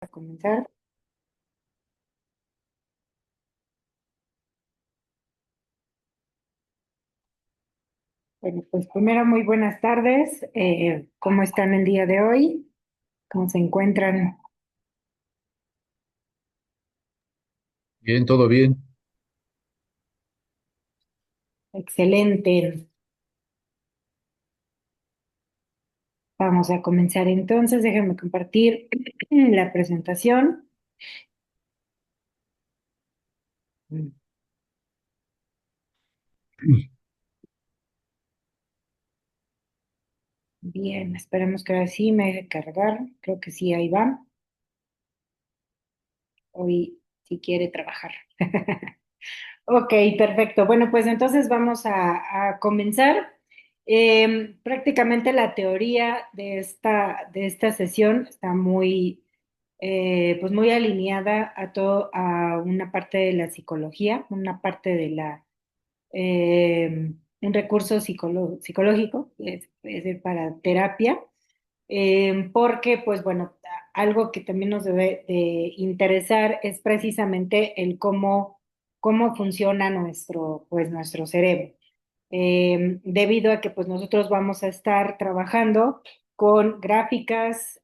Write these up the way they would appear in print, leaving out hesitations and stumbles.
A comenzar. Bueno, pues primero muy buenas tardes. ¿Cómo están el día de hoy? ¿Cómo se encuentran? Bien, todo bien. Excelente. Vamos a comenzar entonces. Déjenme compartir la presentación. Bien, esperemos que ahora sí me deje cargar. Creo que sí, ahí va. Hoy sí quiere trabajar. Ok, perfecto. Bueno, pues entonces vamos a comenzar. Prácticamente la teoría de esta sesión está pues muy alineada a a una parte de la psicología, una parte de un recurso psicológico, es decir, para terapia, porque, pues bueno, algo que también nos debe de interesar es precisamente el cómo funciona nuestro cerebro. Debido a que pues nosotros vamos a estar trabajando con gráficas,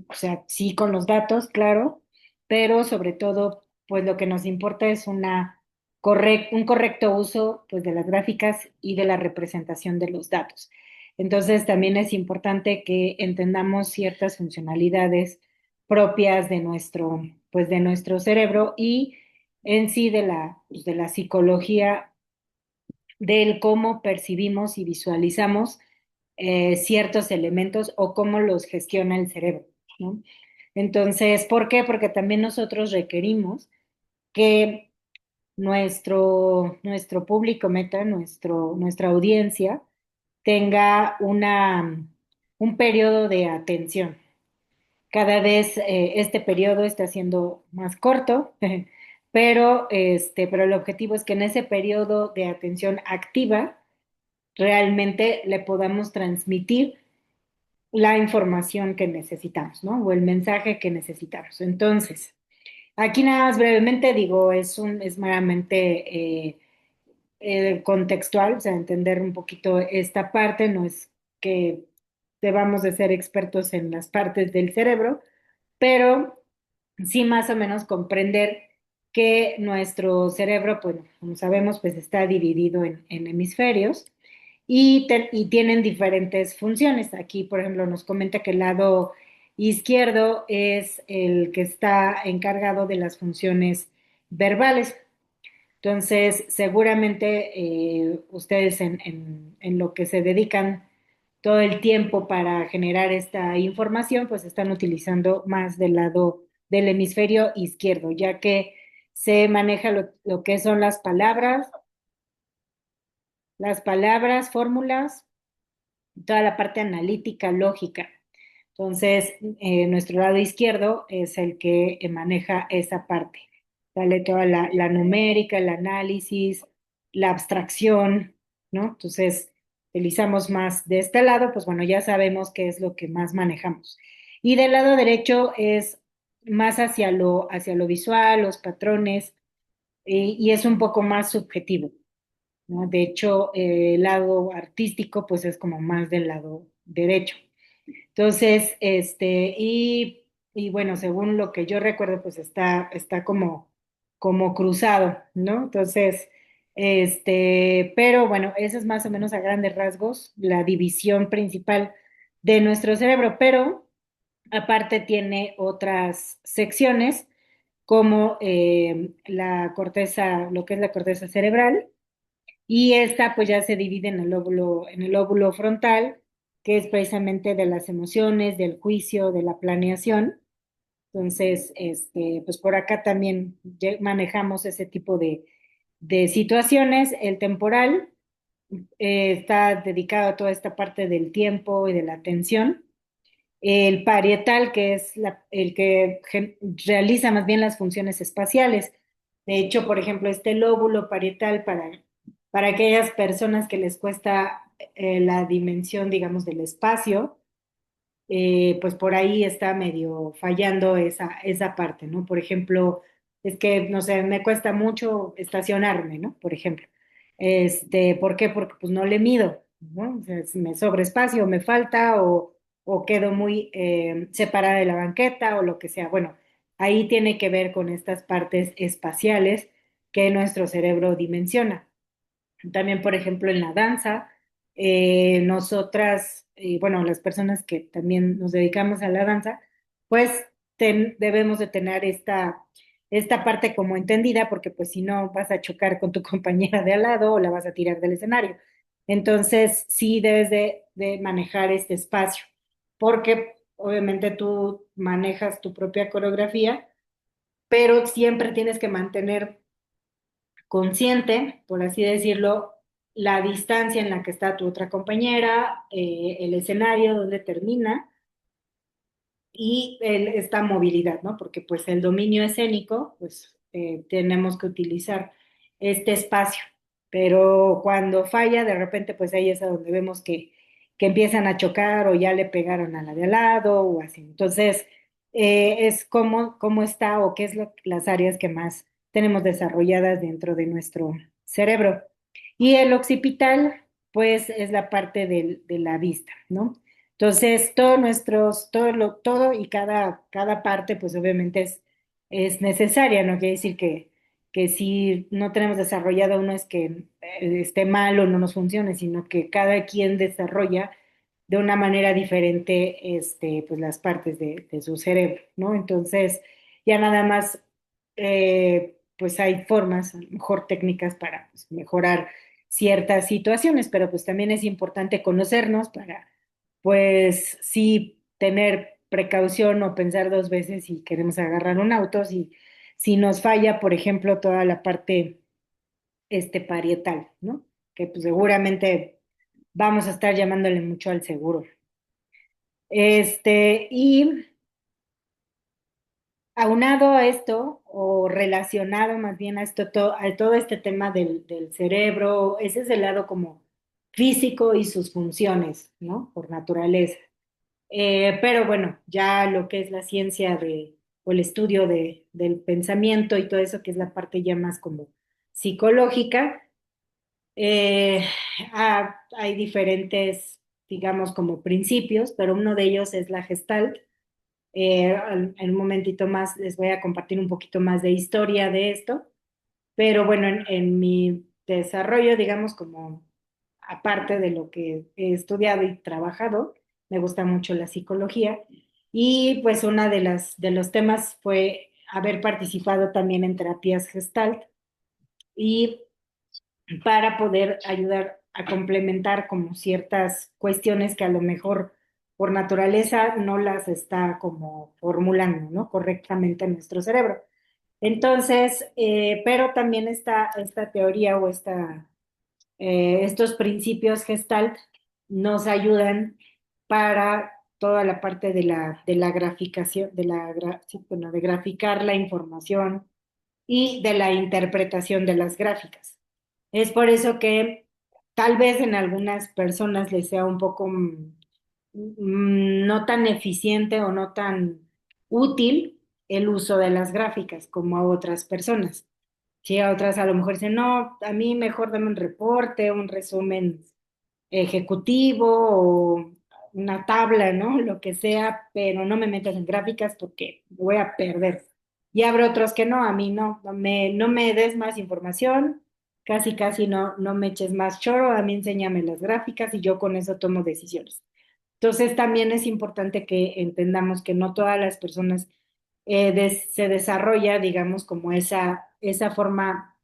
o sea, sí con los datos, claro, pero sobre todo, pues lo que nos importa es un correcto uso pues de las gráficas y de la representación de los datos. Entonces, también es importante que entendamos ciertas funcionalidades propias de nuestro cerebro y en sí pues, de la psicología del cómo percibimos y visualizamos ciertos elementos o cómo los gestiona el cerebro, ¿no? Entonces, ¿por qué? Porque también nosotros requerimos que nuestro público meta, nuestra audiencia, tenga un periodo de atención. Cada vez este periodo está siendo más corto, pero el objetivo es que en ese periodo de atención activa realmente le podamos transmitir la información que necesitamos, ¿no? O el mensaje que necesitamos. Entonces, aquí nada más brevemente digo, es meramente contextual, o sea, entender un poquito esta parte, no es que debamos de ser expertos en las partes del cerebro, pero sí más o menos comprender que nuestro cerebro, pues como sabemos, pues está dividido en hemisferios y tienen diferentes funciones. Aquí, por ejemplo, nos comenta que el lado izquierdo es el que está encargado de las funciones verbales. Entonces, seguramente ustedes en lo que se dedican todo el tiempo para generar esta información, pues están utilizando más del lado del hemisferio izquierdo, ya que se maneja lo que son fórmulas, toda la parte analítica, lógica. Entonces, nuestro lado izquierdo es el que maneja esa parte. Sale toda la numérica, el análisis, la abstracción, ¿no? Entonces, utilizamos más de este lado, pues bueno, ya sabemos qué es lo que más manejamos. Y del lado derecho es más hacia lo visual, los patrones, y es un poco más subjetivo, ¿no? De hecho, el lado artístico, pues es como más del lado derecho. Entonces, y bueno, según lo que yo recuerdo, pues está como cruzado, ¿no? Entonces, pero bueno, esa es más o menos a grandes rasgos la división principal de nuestro cerebro, pero aparte tiene otras secciones como lo que es la corteza cerebral, y esta pues ya se divide en el lóbulo frontal, que es precisamente de las emociones, del juicio, de la planeación. Entonces, pues por acá también manejamos ese tipo de situaciones. El temporal está dedicado a toda esta parte del tiempo y de la atención. El parietal, que es el que realiza más bien las funciones espaciales. De hecho, por ejemplo, este lóbulo parietal para aquellas personas que les cuesta la dimensión, digamos, del espacio, pues por ahí está medio fallando esa parte, ¿no? Por ejemplo, es que, no sé, me cuesta mucho estacionarme, ¿no? Por ejemplo. ¿Por qué? Porque pues no le mido, ¿no? O sea, si me sobra espacio, me falta o quedo muy separada de la banqueta o lo que sea. Bueno, ahí tiene que ver con estas partes espaciales que nuestro cerebro dimensiona. También, por ejemplo, en la danza, nosotras, bueno, las personas que también nos dedicamos a la danza, pues debemos de tener esta parte como entendida, porque pues si no vas a chocar con tu compañera de al lado o la vas a tirar del escenario. Entonces, sí debes de manejar este espacio, porque obviamente tú manejas tu propia coreografía, pero siempre tienes que mantener consciente, por así decirlo, la distancia en la que está tu otra compañera, el escenario donde termina y esta movilidad, ¿no? Porque pues el dominio escénico, pues tenemos que utilizar este espacio, pero cuando falla, de repente pues ahí es a donde vemos que empiezan a chocar o ya le pegaron a la de al lado o así. Entonces, es cómo está o qué es las áreas que más tenemos desarrolladas dentro de nuestro cerebro. Y el occipital, pues es la parte de la vista, ¿no? Entonces, todo y cada parte, pues obviamente es necesaria, no quiere decir que si no tenemos desarrollado uno es que esté mal o no nos funcione, sino que cada quien desarrolla de una manera diferente, pues las partes de su cerebro, ¿no? Entonces, ya nada más, pues hay formas, a lo mejor técnicas para pues, mejorar ciertas situaciones, pero pues también es importante conocernos para pues sí tener precaución o pensar dos veces si queremos agarrar un auto, si nos falla, por ejemplo, toda la parte parietal, ¿no? Que pues seguramente vamos a estar llamándole mucho al seguro. Y aunado a esto, o relacionado más bien a esto, a todo este tema del cerebro, ese es el lado como físico y sus funciones, ¿no? Por naturaleza. Pero bueno, ya lo que es la ciencia o el estudio del pensamiento y todo eso, que es la parte ya más como psicológica, eh, hay diferentes, digamos, como principios, pero uno de ellos es la Gestalt. En un momentito más les voy a compartir un poquito más de historia de esto, pero bueno, en mi desarrollo, digamos, como aparte de lo que he estudiado y trabajado, me gusta mucho la psicología y pues una de los temas fue haber participado también en terapias Gestalt y para poder ayudar a complementar como ciertas cuestiones que a lo mejor por naturaleza no las está como formulando, ¿no? Correctamente en nuestro cerebro. Entonces, pero también esta teoría o estos principios Gestalt nos ayudan para toda la parte de la graficación, sí, bueno, de graficar la información y de la interpretación de las gráficas. Es por eso que tal vez en algunas personas les sea un poco no tan eficiente o no tan útil el uso de las gráficas como a otras personas. Sí, a otras a lo mejor dicen, no, a mí mejor dame un reporte, un resumen ejecutivo o una tabla, ¿no? Lo que sea, pero no me metas en gráficas porque voy a perder. Y habrá otros que no, a mí no me des más información, casi no me eches más choro, a mí enséñame las gráficas y yo con eso tomo decisiones. Entonces también es importante que entendamos que no todas las personas se desarrolla, digamos, como esa forma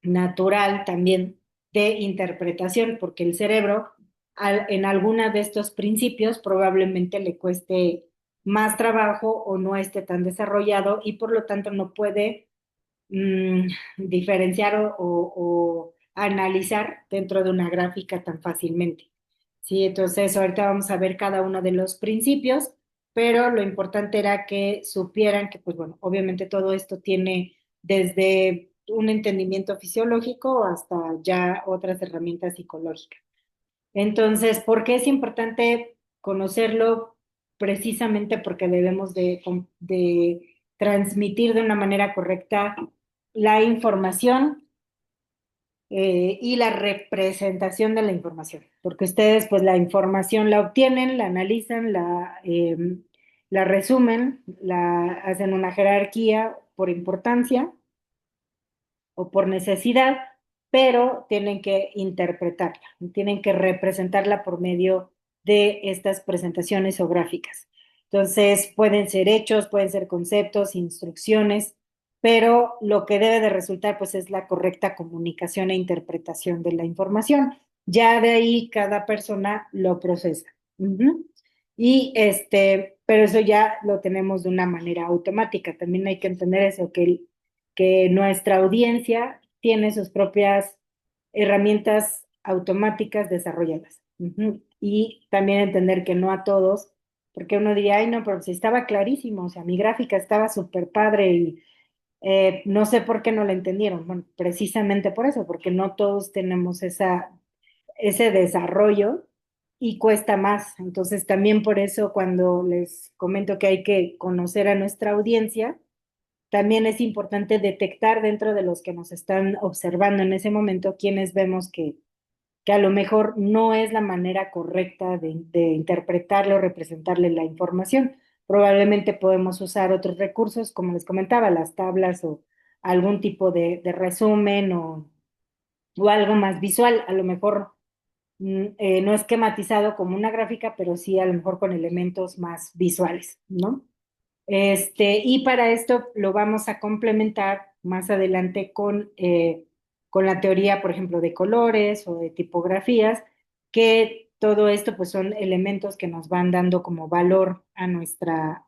natural también de interpretación, porque el cerebro en alguna de estos principios probablemente le cueste más trabajo o no esté tan desarrollado y por lo tanto no puede mm, diferenciar o analizar dentro de una gráfica tan fácilmente. Sí, entonces ahorita vamos a ver cada uno de los principios, pero lo importante era que supieran que, pues bueno, obviamente todo esto tiene desde un entendimiento fisiológico hasta ya otras herramientas psicológicas. Entonces, ¿por qué es importante conocerlo? precisamente porque debemos de transmitir de una manera correcta la información y la representación de la información, porque ustedes pues la información la obtienen, la analizan, la resumen, la hacen una jerarquía por importancia o por necesidad, pero tienen que interpretarla, tienen que representarla por medio de estas presentaciones o gráficas. Entonces, pueden ser hechos, pueden ser conceptos, instrucciones, pero lo que debe de resultar pues es la correcta comunicación e interpretación de la información. Ya de ahí cada persona lo procesa. Ujú. Y pero eso ya lo tenemos de una manera automática. También hay que entender eso, que nuestra audiencia tiene sus propias herramientas automáticas desarrolladas. Ujú. Y también entender que no a todos, porque uno diría, ay, no, pero si estaba clarísimo, o sea, mi gráfica estaba súper padre y no sé por qué no la entendieron. Bueno, precisamente por eso, porque no todos tenemos ese desarrollo y cuesta más. Entonces, también por eso cuando les comento que hay que conocer a nuestra audiencia, también es importante detectar dentro de los que nos están observando en ese momento quienes vemos que a lo mejor no es la manera correcta de interpretarle o representarle la información. Probablemente podemos usar otros recursos, como les comentaba, las tablas o algún tipo de resumen o algo más visual, a lo mejor no esquematizado como una gráfica, pero sí a lo mejor con elementos más visuales, ¿no? Y para esto lo vamos a complementar más adelante con la teoría, por ejemplo, de colores o de tipografías, que todo esto pues son elementos que nos van dando como valor a nuestra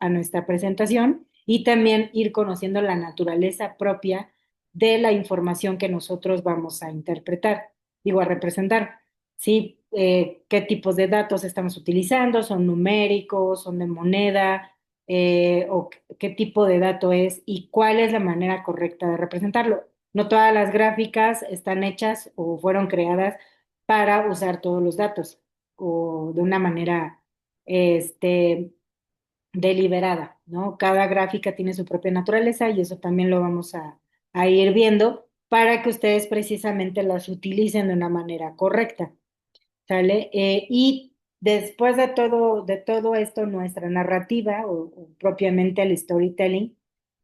presentación y también ir conociendo la naturaleza propia de la información que nosotros vamos a interpretar, digo, a representar. ¿Sí? ¿Qué tipos de datos estamos utilizando? ¿Son numéricos? ¿Son de moneda? O qué tipo de dato es y cuál es la manera correcta de representarlo. No todas las gráficas están hechas o fueron creadas para usar todos los datos o de una manera este, deliberada, ¿no? Cada gráfica tiene su propia naturaleza y eso también lo vamos a ir viendo para que ustedes precisamente las utilicen de una manera correcta. ¿Sale? Y después de todo esto, nuestra narrativa o propiamente el storytelling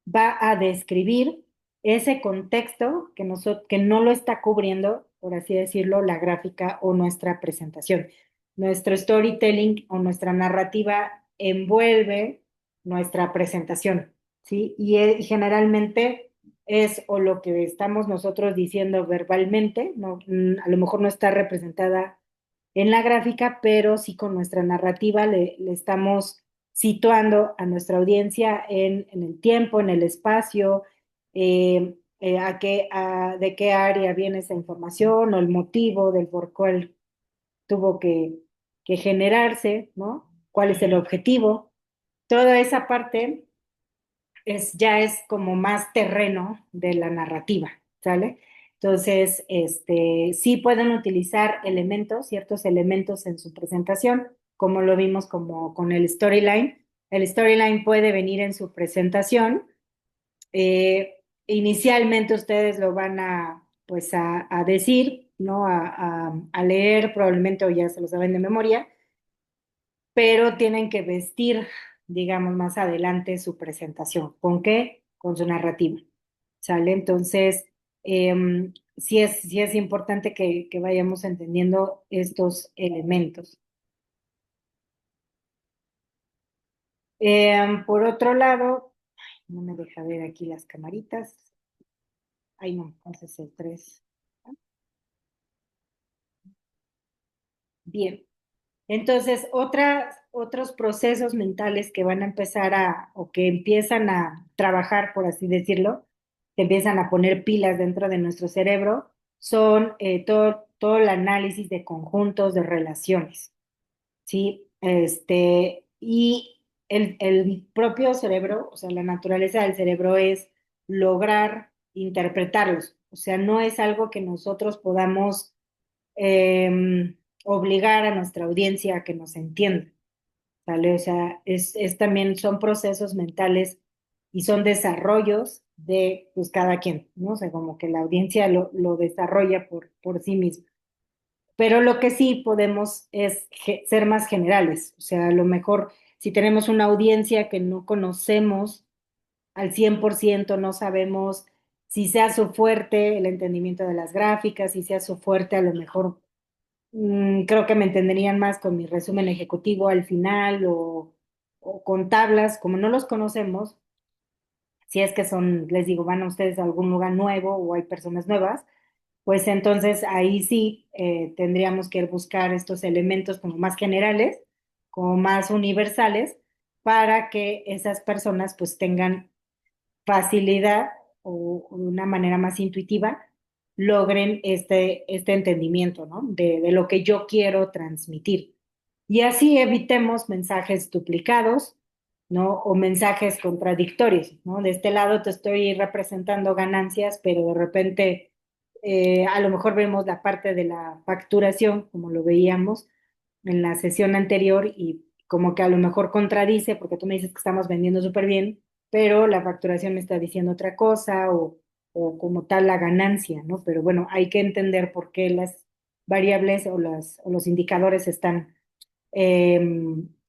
va a describir ese contexto que no lo está cubriendo, por así decirlo, la gráfica o nuestra presentación. Nuestro storytelling o nuestra narrativa envuelve nuestra presentación, ¿sí? Y generalmente es o lo que estamos nosotros diciendo verbalmente, no, a lo mejor no está representada en la gráfica, pero sí con nuestra narrativa le estamos situando a nuestra audiencia en el tiempo, en el espacio, de qué área viene esa información o el motivo del por cual tuvo que generarse, ¿no? ¿Cuál es el objetivo? Toda esa parte ya es como más terreno de la narrativa, ¿sale? Entonces, sí pueden utilizar elementos, ciertos elementos en su presentación, como lo vimos como con el storyline. El storyline puede venir en su presentación. Inicialmente ustedes lo van pues a decir, ¿no? A leer probablemente o ya se lo saben de memoria, pero tienen que vestir, digamos, más adelante su presentación. ¿Con qué? Con su narrativa. ¿Sale? Entonces, sí es importante que vayamos entendiendo estos elementos. Por otro lado, no me deja ver aquí las camaritas. Ay, no, ese es el 3. Bien. Entonces, otros procesos mentales que van a empezar o que empiezan a trabajar, por así decirlo, que empiezan a poner pilas dentro de nuestro cerebro, son todo el análisis de conjuntos de relaciones, ¿sí? Y el propio cerebro, o sea, la naturaleza del cerebro es lograr interpretarlos, o sea, no es algo que nosotros podamos obligar a nuestra audiencia a que nos entienda. ¿sale? O sea, es también son procesos mentales y son desarrollos de pues cada quien, ¿no? O sea, como que la audiencia lo desarrolla por sí mismo. Pero lo que sí podemos es ser más generales, o sea, a lo mejor si tenemos una audiencia que no conocemos al 100%, no sabemos si sea su fuerte el entendimiento de las gráficas, si sea su fuerte a lo mejor, creo que me entenderían más con mi resumen ejecutivo al final o con tablas, como no los conocemos, si es que son, les digo, van a ustedes a algún lugar nuevo o hay personas nuevas, pues entonces ahí sí tendríamos que buscar estos elementos como más generales, como más universales, para que esas personas pues tengan facilidad o de una manera más intuitiva logren este entendimiento, ¿no? De lo que yo quiero transmitir. Y así evitemos mensajes duplicados, ¿no? O mensajes contradictorios, ¿no? De este lado te estoy representando ganancias, pero de repente a lo mejor vemos la parte de la facturación, como lo veíamos en la sesión anterior, y como que a lo mejor contradice, porque tú me dices que estamos vendiendo súper bien, pero la facturación me está diciendo otra cosa, o como tal la ganancia, ¿no? Pero bueno, hay que entender por qué las variables o los indicadores están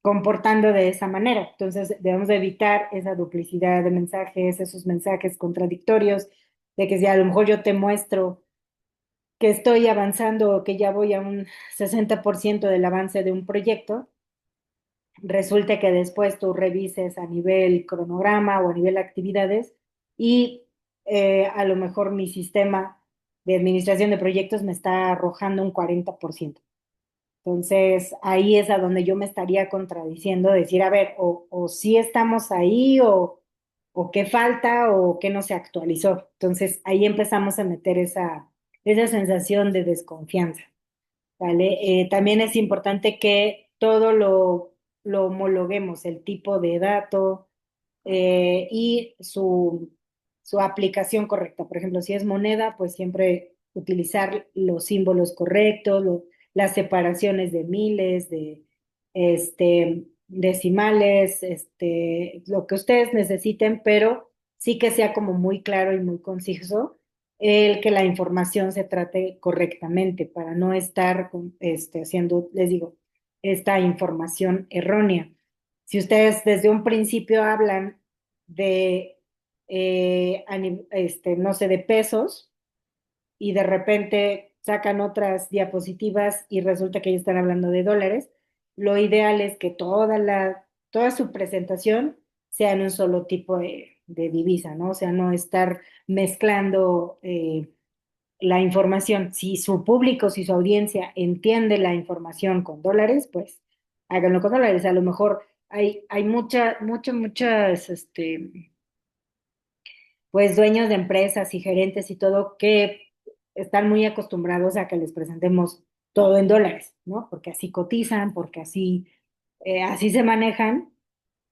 comportando de esa manera. Entonces, debemos de evitar esa duplicidad de mensajes, esos mensajes contradictorios, de que si a lo mejor yo te muestro que estoy avanzando o que ya voy a un 60% del avance de un proyecto, resulta que después tú revises a nivel cronograma o a nivel actividades y a lo mejor mi sistema de administración de proyectos me está arrojando un 40%. Entonces, ahí es a donde yo me estaría contradiciendo, decir, a ver, o sí estamos ahí, o qué falta, o qué no se actualizó. Entonces, ahí empezamos a meter esa sensación de desconfianza, ¿vale? También es importante que todo lo homologuemos, el tipo de dato y su aplicación correcta. Por ejemplo, si es moneda, pues siempre utilizar los símbolos correctos, las separaciones de miles, de decimales, lo que ustedes necesiten, pero sí que sea como muy claro y muy conciso el que la información se trate correctamente para no estar haciendo, les digo, esta información errónea. Si ustedes desde un principio hablan de, no sé, de pesos y de repente sacan otras diapositivas y resulta que ellos están hablando de dólares, lo ideal es que toda su presentación sea en un solo tipo de divisa, ¿no? O sea, no estar mezclando la información. Si su público, si su audiencia entiende la información con dólares, pues háganlo con dólares. A lo mejor hay muchas, pues dueños de empresas y gerentes y todo que están muy acostumbrados a que les presentemos todo en dólares, ¿no? Porque así cotizan, porque así se manejan.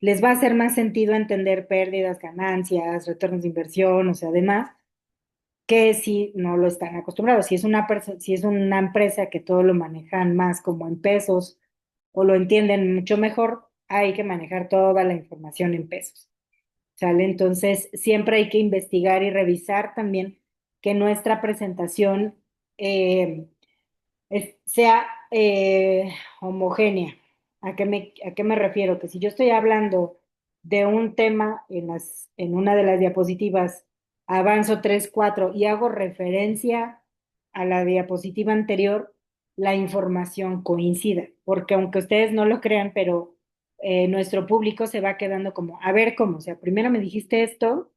Les va a hacer más sentido entender pérdidas, ganancias, retornos de inversión, o sea, además que si no lo están acostumbrados. Si es una empresa que todo lo manejan más como en pesos o lo entienden mucho mejor, hay que manejar toda la información en pesos. ¿Sale? Entonces, siempre hay que investigar y revisar también que nuestra presentación eh, sea homogénea. A qué me refiero? Que si yo estoy hablando de un tema en una de las diapositivas, avanzo 3 4 y hago referencia a la diapositiva anterior, la información coincida, porque aunque ustedes no lo crean, pero nuestro público se va quedando como, a ver cómo, o sea, primero me dijiste esto,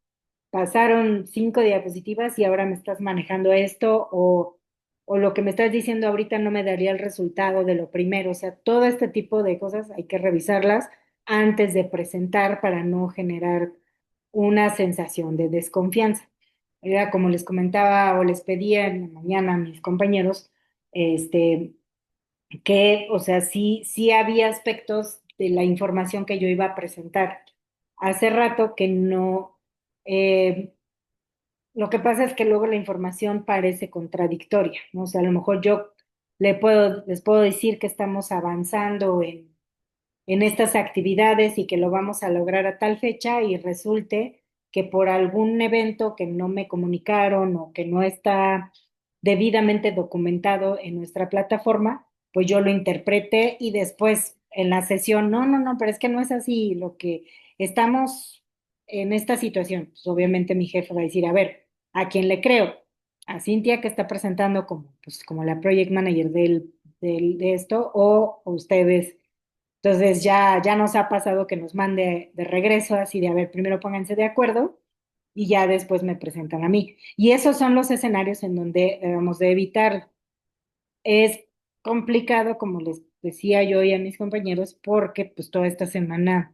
pasaron 5 diapositivas y ahora me estás manejando esto, o lo que me estás diciendo ahorita no me daría el resultado de lo primero. O sea, todo este tipo de cosas hay que revisarlas antes de presentar para no generar una sensación de desconfianza. Era como les comentaba o les pedía en la mañana a mis compañeros, este, que, o sea, sí había aspectos de la información que yo iba a presentar hace rato que no, eh, lo que pasa es que luego la información parece contradictoria, ¿no? O sea, a lo mejor yo les puedo decir que estamos avanzando en estas actividades y que lo vamos a lograr a tal fecha y resulte que por algún evento que no me comunicaron o que no está debidamente documentado en nuestra plataforma, pues yo lo interprete y después en la sesión, no, no, no, pero es que no es así, lo que estamos en esta situación, pues obviamente mi jefe va a decir, a ver, ¿a quién le creo? A Cintia que está presentando como, pues, como la project manager de esto o ustedes. Entonces ya nos ha pasado que nos mande de regreso así de, a ver, primero pónganse de acuerdo y ya después me presentan a mí. Y esos son los escenarios en donde debemos de evitar. Es complicado, como les decía yo y a mis compañeros, porque pues toda esta semana,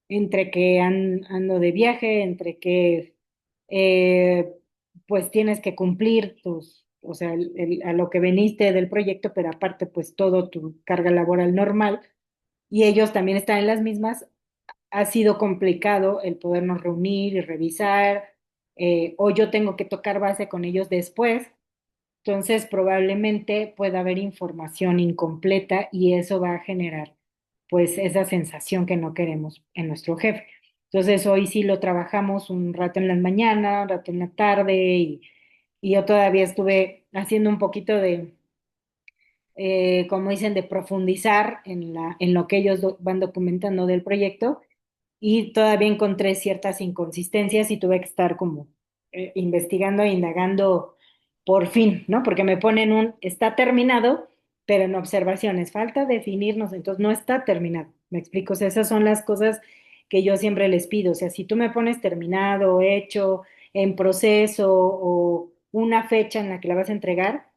entre que ando de viaje, entre que eh, pues tienes que cumplir o sea, a lo que veniste del proyecto, pero aparte pues todo tu carga laboral normal, y ellos también están en las mismas, ha sido complicado el podernos reunir y revisar, o yo tengo que tocar base con ellos después, entonces probablemente pueda haber información incompleta y eso va a generar pues esa sensación que no queremos en nuestro jefe. Entonces hoy sí lo trabajamos un rato en la mañana, un rato en la tarde y yo todavía estuve haciendo un poquito de, como dicen, de profundizar en lo que ellos van documentando del proyecto y todavía encontré ciertas inconsistencias y tuve que estar como investigando e indagando por fin, ¿no? Porque me ponen está terminado, pero en observaciones, falta definirnos, entonces no está terminado. ¿Me explico? O sea, esas son las cosas que yo siempre les pido. O sea, si tú me pones terminado, hecho, en proceso o una fecha en la que la vas a entregar,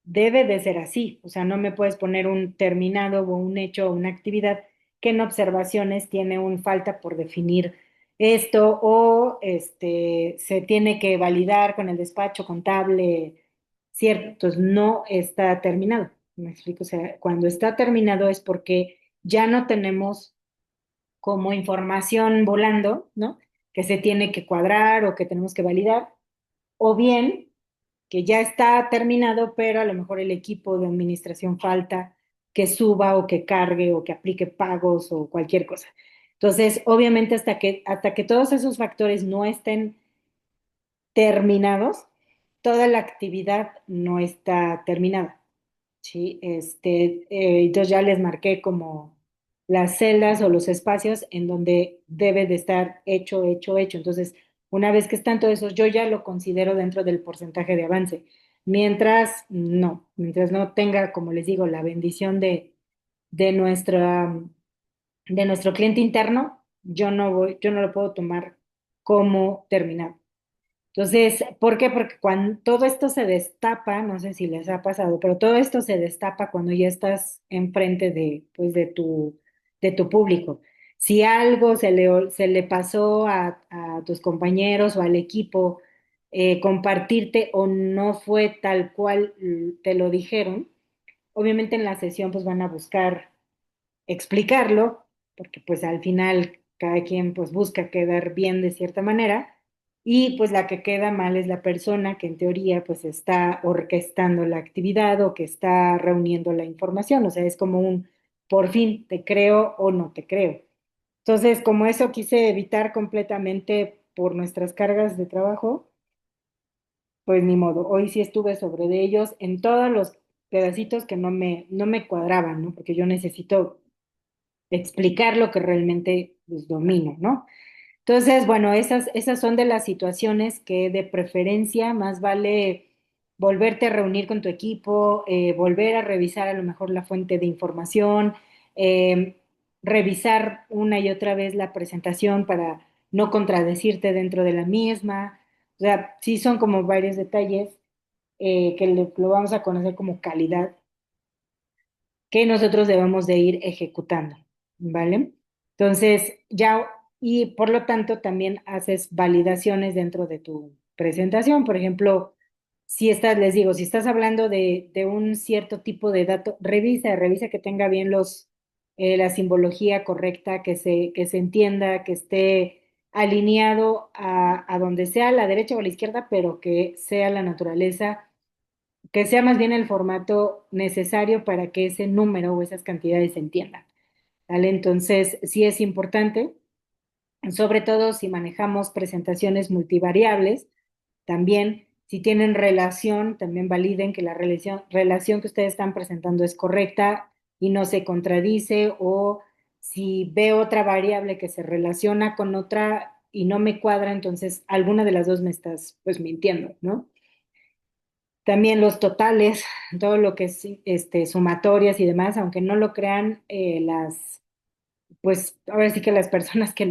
debe de ser así. O sea, no me puedes poner un terminado o un hecho o una actividad que en observaciones tiene un falta por definir esto o se tiene que validar con el despacho contable, cierto, entonces no está terminado. ¿Me explico? O sea, cuando está terminado es porque ya no tenemos como información volando, ¿no? Que se tiene que cuadrar o que tenemos que validar, o bien que ya está terminado, pero a lo mejor el equipo de administración falta que suba o que cargue o que aplique pagos o cualquier cosa. Entonces, obviamente, hasta que todos esos factores no estén terminados, toda la actividad no está terminada. Sí, entonces ya les marqué como las celdas o los espacios en donde debe de estar hecho, hecho, hecho. Entonces, una vez que están todos esos, yo ya lo considero dentro del porcentaje de avance. Mientras no tenga, como les digo, la bendición de nuestra, de nuestro cliente interno, yo no lo puedo tomar como terminado. Entonces, ¿por qué? Porque cuando todo esto se destapa, no sé si les ha pasado, pero todo esto se destapa cuando ya estás enfrente pues, de tu público. Si algo se le pasó a tus compañeros o al equipo compartirte o no fue tal cual te lo dijeron, obviamente en la sesión pues van a buscar explicarlo, porque pues al final cada quien pues busca quedar bien de cierta manera y pues la que queda mal es la persona que en teoría pues está orquestando la actividad o que está reuniendo la información, o sea, es como un por fin te creo o no te creo. Entonces, como eso quise evitar completamente por nuestras cargas de trabajo, pues ni modo, hoy sí estuve sobre de ellos en todos los pedacitos que no me cuadraban, ¿no? Porque yo necesito explicar lo que realmente pues, domino, ¿no? Entonces, bueno, esas son de las situaciones que de preferencia más vale volverte a reunir con tu equipo, volver a revisar a lo mejor la fuente de información, eh, revisar una y otra vez la presentación para no contradecirte dentro de la misma. O sea, sí son como varios detalles que lo vamos a conocer como calidad que nosotros debemos de ir ejecutando, ¿vale? Entonces, ya, y por lo tanto también haces validaciones dentro de tu presentación. Por ejemplo, si estás, les digo, si estás hablando de un cierto tipo de dato, revisa que tenga bien la simbología correcta, que se entienda, que esté alineado a donde sea, a la derecha o a la izquierda, pero que sea la naturaleza que sea más bien el formato necesario para que ese número o esas cantidades se entiendan. ¿vale? Entonces, sí es importante, sobre todo si manejamos presentaciones multivariables, también si tienen relación, también validen que la relación que ustedes están presentando es correcta y no se contradice, o si veo otra variable que se relaciona con otra y no me cuadra, entonces alguna de las dos me estás pues mintiendo, ¿no? También los totales, todo lo que es sumatorias y demás, aunque no lo crean, pues ahora sí que las personas que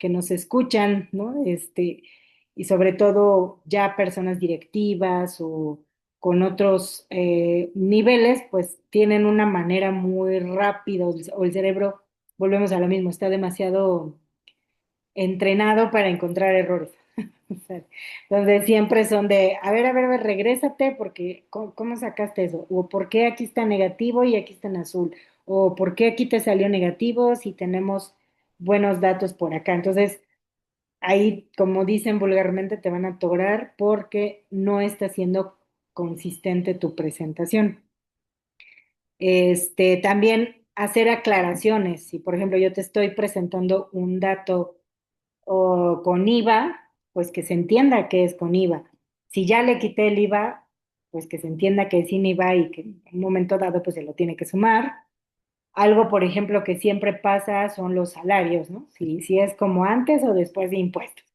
nos escuchan, ¿no? Y sobre todo ya personas directivas o con otros niveles, pues tienen una manera muy rápida, o el cerebro, volvemos a lo mismo, está demasiado entrenado para encontrar errores. O sea, donde siempre son de, a ver, regrésate, porque ¿cómo sacaste eso? O ¿por qué aquí está negativo y aquí está en azul? O ¿por qué aquí te salió negativo si tenemos buenos datos por acá? Entonces, ahí, como dicen vulgarmente, te van a atorar porque no está siendo consistente tu presentación. También hacer aclaraciones. Si, por ejemplo, yo te estoy presentando un dato o con IVA, pues que se entienda que es con IVA. Si ya le quité el IVA, pues que se entienda que es sin IVA y que en un momento dado pues se lo tiene que sumar. Algo, por ejemplo, que siempre pasa son los salarios, ¿no? Si es como antes o después de impuestos.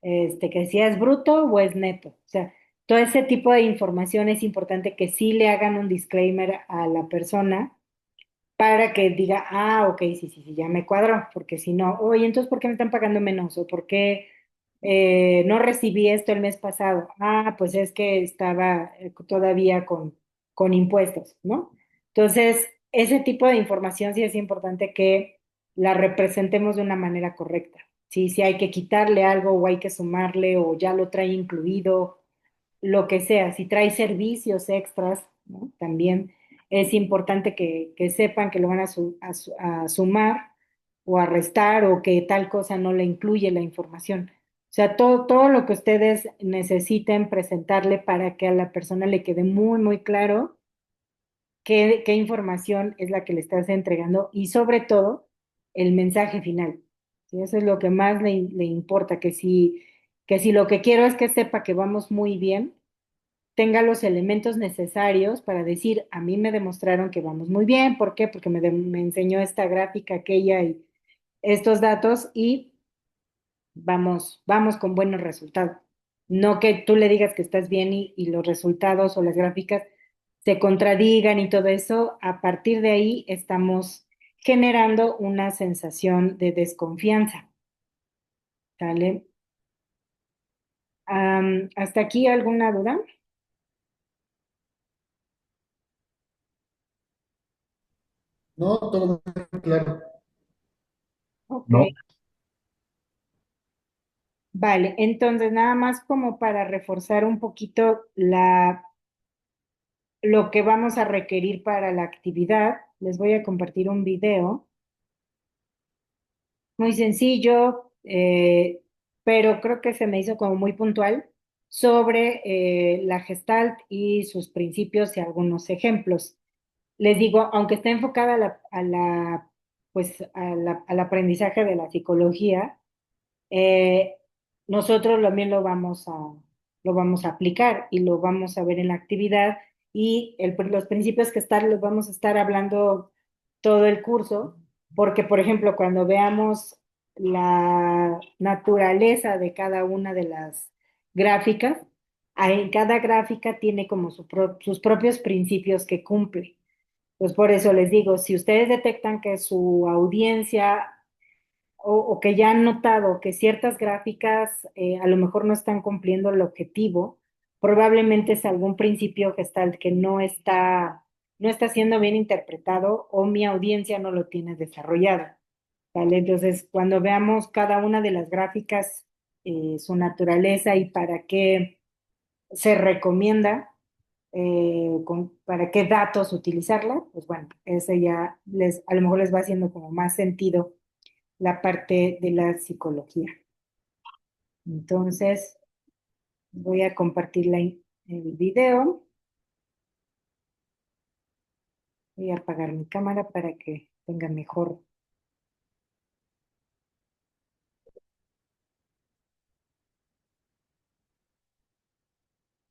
Que si es bruto o es neto. O sea, todo ese tipo de información es importante que sí le hagan un disclaimer a la persona para que diga, ah, ok, sí, sí, sí, ya me cuadró, porque si no, oye, entonces, ¿por qué me están pagando menos? ¿O por qué no recibí esto el mes pasado? Ah, pues es que estaba todavía con impuestos, ¿no? Entonces, ese tipo de información sí es importante que la representemos de una manera correcta. Sí, si hay que quitarle algo o hay que sumarle o ya lo trae incluido, lo que sea, si trae servicios extras, ¿no? También es importante que sepan que lo van a sumar o a restar o que tal cosa no le incluye la información. O sea, todo lo que ustedes necesiten presentarle para que a la persona le quede muy, muy claro qué información es la que le estás entregando y sobre todo el mensaje final. ¿Sí? Eso es lo que más le importa, que si lo que quiero es que sepa que vamos muy bien, tenga los elementos necesarios para decir, a mí me demostraron que vamos muy bien. ¿Por qué? Porque me enseñó esta gráfica, aquella y estos datos y vamos con buenos resultados. No que tú le digas que estás bien y los resultados o las gráficas se contradigan y todo eso. A partir de ahí estamos generando una sensación de desconfianza. ¿Sale? ¿Hasta aquí alguna duda? No, todo muy claro. Ok. No, Vale, entonces nada más como para reforzar un poquito lo que vamos a requerir para la actividad, les voy a compartir un video muy sencillo, pero creo que se me hizo como muy puntual sobre la Gestalt y sus principios y algunos ejemplos. Les digo, aunque está enfocada pues, al aprendizaje de la psicología, eh, nosotros también lo vamos a aplicar y lo vamos a ver en la actividad y los principios los vamos a estar hablando todo el curso, porque por ejemplo, cuando veamos la naturaleza de cada una de las gráficas, en cada gráfica tiene como sus propios principios que cumple. Pues por eso les digo, si ustedes detectan que su audiencia o que ya han notado que ciertas gráficas a lo mejor no están cumpliendo el objetivo, probablemente es algún principio gestalt que no está siendo bien interpretado o mi audiencia no lo tiene desarrollado, ¿vale? Entonces, cuando veamos cada una de las gráficas, su naturaleza y para qué se recomienda, para qué datos utilizarla, pues bueno, ese ya a lo mejor les va haciendo como más sentido la parte de la psicología. Entonces, voy a compartir el video. Voy a apagar mi cámara para que tenga mejor.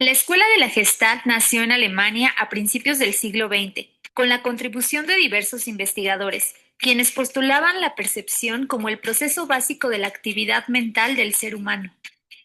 La Escuela de la Gestalt nació en Alemania a principios del siglo XX, con la contribución de diversos investigadores, quienes postulaban la percepción como el proceso básico de la actividad mental del ser humano.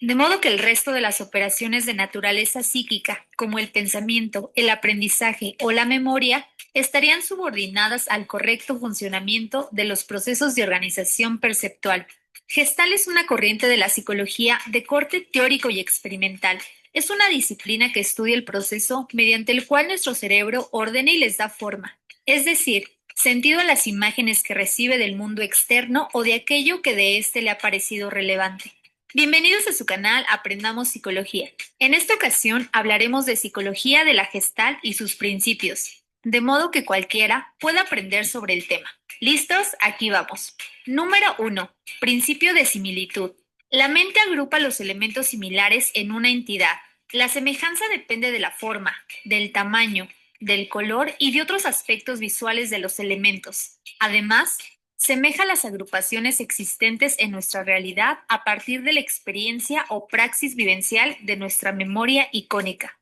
De modo que el resto de las operaciones de naturaleza psíquica, como el pensamiento, el aprendizaje o la memoria, estarían subordinadas al correcto funcionamiento de los procesos de organización perceptual. Gestalt es una corriente de la psicología de corte teórico y experimental. Es una disciplina que estudia el proceso mediante el cual nuestro cerebro ordena y les da forma, es decir, sentido a las imágenes que recibe del mundo externo o de aquello que de éste le ha parecido relevante. Bienvenidos a su canal Aprendamos Psicología. En esta ocasión hablaremos de psicología de la Gestalt y sus principios, de modo que cualquiera pueda aprender sobre el tema. ¿Listos? Aquí vamos. Número 1. Principio de similitud. La mente agrupa los elementos similares en una entidad. La semejanza depende de la forma, del tamaño, del color y de otros aspectos visuales de los elementos. Además, semeja las agrupaciones existentes en nuestra realidad a partir de la experiencia o praxis vivencial de nuestra memoria icónica.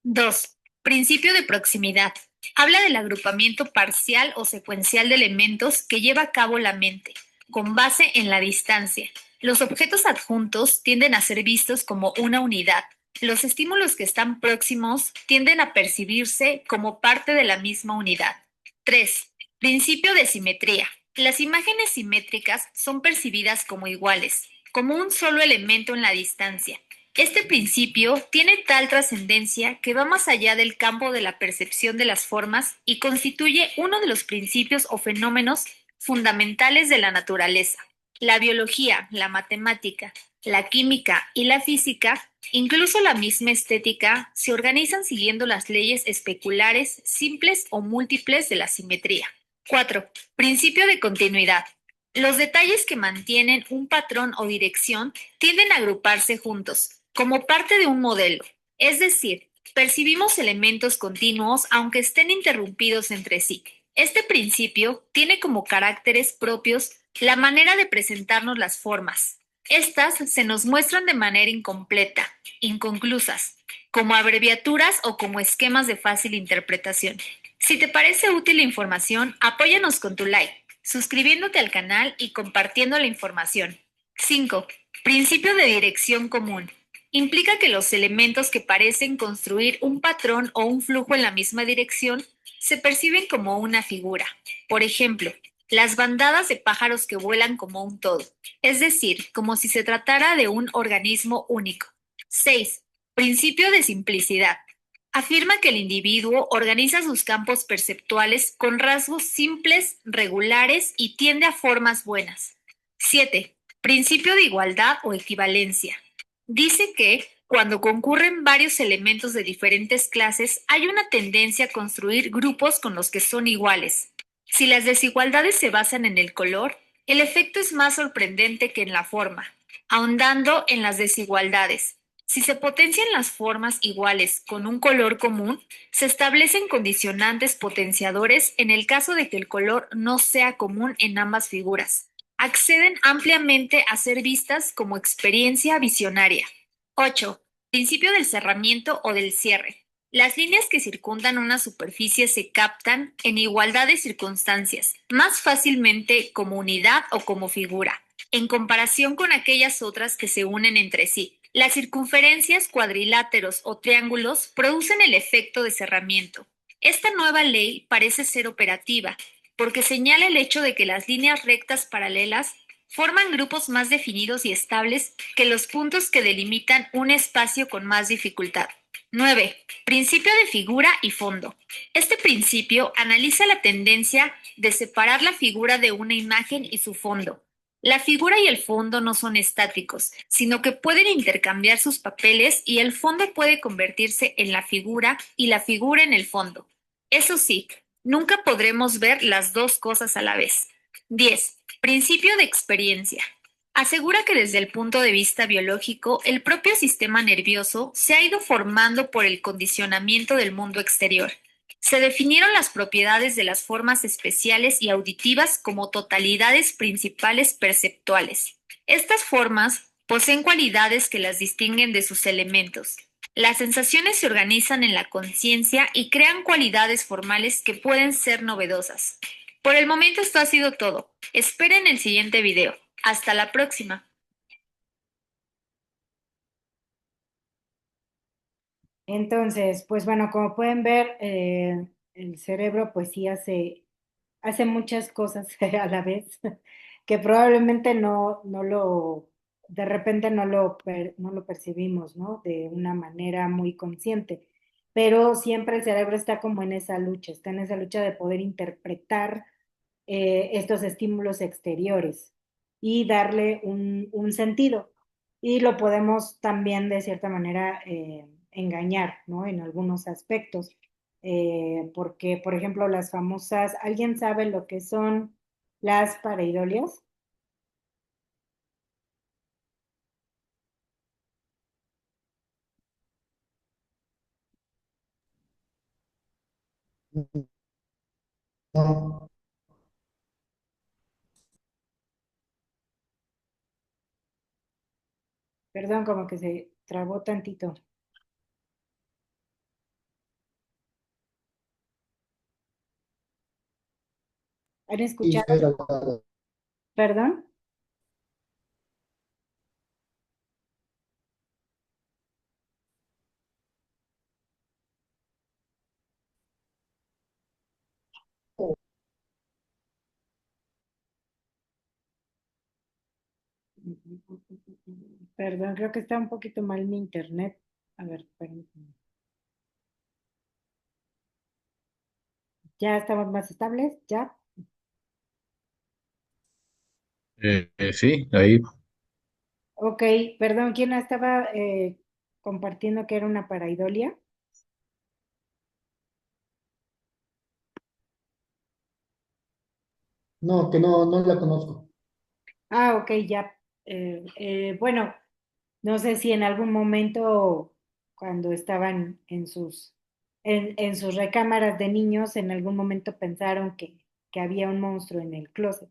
2. Principio de proximidad. Habla del agrupamiento parcial o secuencial de elementos que lleva a cabo la mente, con base en la distancia. Los objetos adjuntos tienden a ser vistos como una unidad. Los estímulos que están próximos tienden a percibirse como parte de la misma unidad. 3. Principio de simetría. Las imágenes simétricas son percibidas como iguales, como un solo elemento en la distancia. Este principio tiene tal trascendencia que va más allá del campo de la percepción de las formas y constituye uno de los principios o fenómenos fundamentales de la naturaleza. La biología, la matemática, la química y la física, incluso la misma estética, se organizan siguiendo las leyes especulares, simples o múltiples de la simetría. 4. Principio de continuidad. Los detalles que mantienen un patrón o dirección tienden a agruparse juntos, como parte de un modelo. Es decir, percibimos elementos continuos aunque estén interrumpidos entre sí. Este principio tiene como caracteres propios la manera de presentarnos las formas. Estas se nos muestran de manera incompleta, inconclusas, como abreviaturas o como esquemas de fácil interpretación. Si te parece útil la información, apóyanos con tu like, suscribiéndote al canal y compartiendo la información. 5. Principio de dirección común. Implica que los elementos que parecen construir un patrón o un flujo en la misma dirección se perciben como una figura. Por ejemplo, las bandadas de pájaros que vuelan como un todo, es decir, como si se tratara de un organismo único. 6. Principio de simplicidad. Afirma que el individuo organiza sus campos perceptuales con rasgos simples, regulares y tiende a formas buenas. 7. Principio de igualdad o equivalencia. Dice que cuando concurren varios elementos de diferentes clases, hay una tendencia a construir grupos con los que son iguales. Si las desigualdades se basan en el color, el efecto es más sorprendente que en la forma. Ahondando en las desigualdades, si se potencian las formas iguales con un color común, se establecen condicionantes potenciadores en el caso de que el color no sea común en ambas figuras. Acceden ampliamente a ser vistas como experiencia visionaria. 8. Principio del cerramiento o del cierre. Las líneas que circundan una superficie se captan en igualdad de circunstancias, más fácilmente como unidad o como figura, en comparación con aquellas otras que se unen entre sí. Las circunferencias, cuadriláteros o triángulos producen el efecto de cerramiento. Esta nueva ley parece ser operativa, porque señala el hecho de que las líneas rectas paralelas forman grupos más definidos y estables que los puntos que delimitan un espacio con más dificultad. 9. Principio de figura y fondo. Este principio analiza la tendencia de separar la figura de una imagen y su fondo. La figura y el fondo no son estáticos, sino que pueden intercambiar sus papeles y el fondo puede convertirse en la figura y la figura en el fondo. Eso sí, nunca podremos ver las dos cosas a la vez. 10. Principio de experiencia. Asegura que desde el punto de vista biológico, el propio sistema nervioso se ha ido formando por el condicionamiento del mundo exterior. Se definieron las propiedades de las formas especiales y auditivas como totalidades principales perceptuales. Estas formas poseen cualidades que las distinguen de sus elementos. Las sensaciones se organizan en la conciencia y crean cualidades formales que pueden ser novedosas. Por el momento esto ha sido todo. Esperen el siguiente video. Hasta la próxima. Entonces, pues bueno, como pueden ver, el cerebro pues sí hace muchas cosas a la vez que probablemente de repente no lo percibimos, ¿no? De una manera muy consciente, pero siempre el cerebro está como en esa lucha, está en esa lucha de poder interpretar estos estímulos exteriores y darle un sentido. Y lo podemos también de cierta manera engañar, ¿no? En algunos aspectos. Porque, por ejemplo, las famosas, ¿alguien sabe lo que son las pareidolias? No, Perdón, como que se trabó tantito. ¿Han y escuchado? era Perdón. Perdón, creo que está un poquito mal mi internet. A ver, permítame. ¿Ya estamos más estables? ¿Ya? Sí, ahí. Ok, perdón, ¿quién estaba compartiendo que era una paraidolia? no, que no, no la conozco. Ah, ok, ya. Bueno, no sé si en algún momento, cuando estaban en sus recámaras de niños, en algún momento pensaron que había un monstruo en el closet.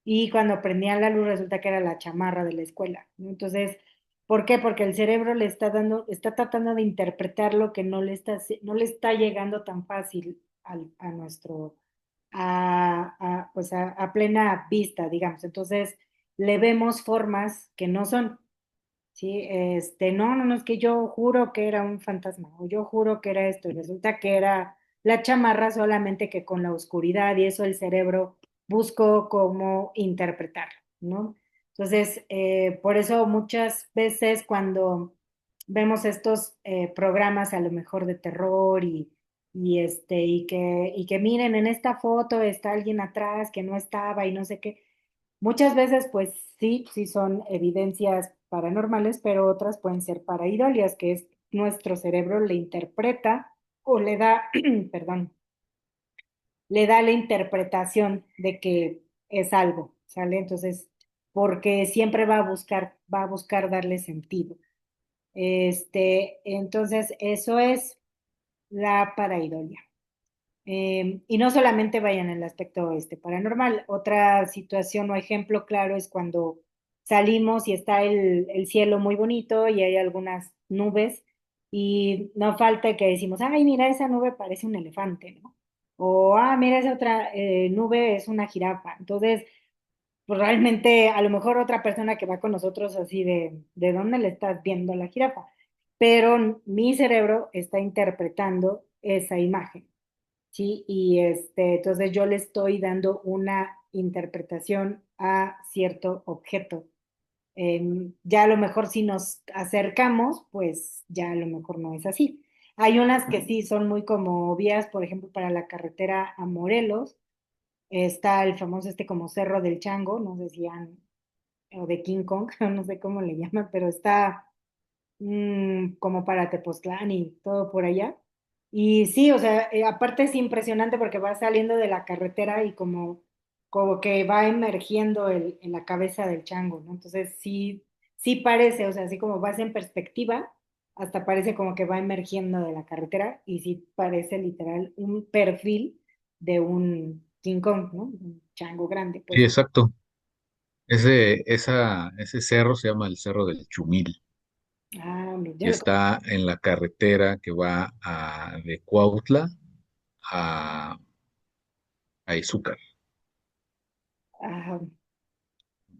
Y cuando prendían la luz resulta que era la chamarra de la escuela, ¿no? Entonces, ¿por qué? Porque el cerebro le está está tratando de interpretar lo que no le está llegando tan fácil a nuestro, pues a plena vista, digamos. Entonces, le vemos formas que no son. Sí, no, es que yo juro que era un fantasma, o yo juro que era esto, y resulta que era la chamarra solamente que con la oscuridad y eso el cerebro buscó cómo interpretar, ¿no? Entonces, por eso muchas veces cuando vemos estos programas a lo mejor de terror y que miren, en esta foto está alguien atrás que no estaba y no sé qué. Muchas veces, pues sí son evidencias paranormales, pero otras pueden ser paraidolias, que es nuestro cerebro le interpreta o le da, perdón, le da la interpretación de que es algo, ¿sale? Entonces, porque siempre va a buscar darle sentido. Entonces, eso es la paraidolia. Y no solamente vayan en el aspecto paranormal. Otra situación o ejemplo claro es cuando salimos y está el cielo muy bonito y hay algunas nubes y no falta que decimos, ay, mira, esa nube parece un elefante, ¿no? O, ah, mira, esa otra nube es una jirafa. Entonces, pues realmente a lo mejor otra persona que va con nosotros así ¿de dónde le estás viendo la jirafa? Pero mi cerebro está interpretando esa imagen. Sí, y entonces yo le estoy dando una interpretación a cierto objeto. Ya a lo mejor si nos acercamos, pues ya a lo mejor no es así. Hay unas que sí son muy como obvias, por ejemplo, para la carretera a Morelos, está el famoso como Cerro del Chango, no sé si han, o de King Kong, no sé cómo le llaman, pero está como para Tepoztlán y todo por allá. Y sí, o sea, aparte es impresionante porque va saliendo de la carretera y como que va emergiendo en la cabeza del chango, ¿no? Entonces sí parece, o sea, así como vas en perspectiva, hasta parece como que va emergiendo de la carretera y sí parece literal un perfil de un King Kong, ¿no? Un chango grande, Sí, pues. exacto. Ese cerro se llama el Cerro del Chumil. Ah, y yo lo está en la carretera que va de Cuautla a, a Izúcar, ajá,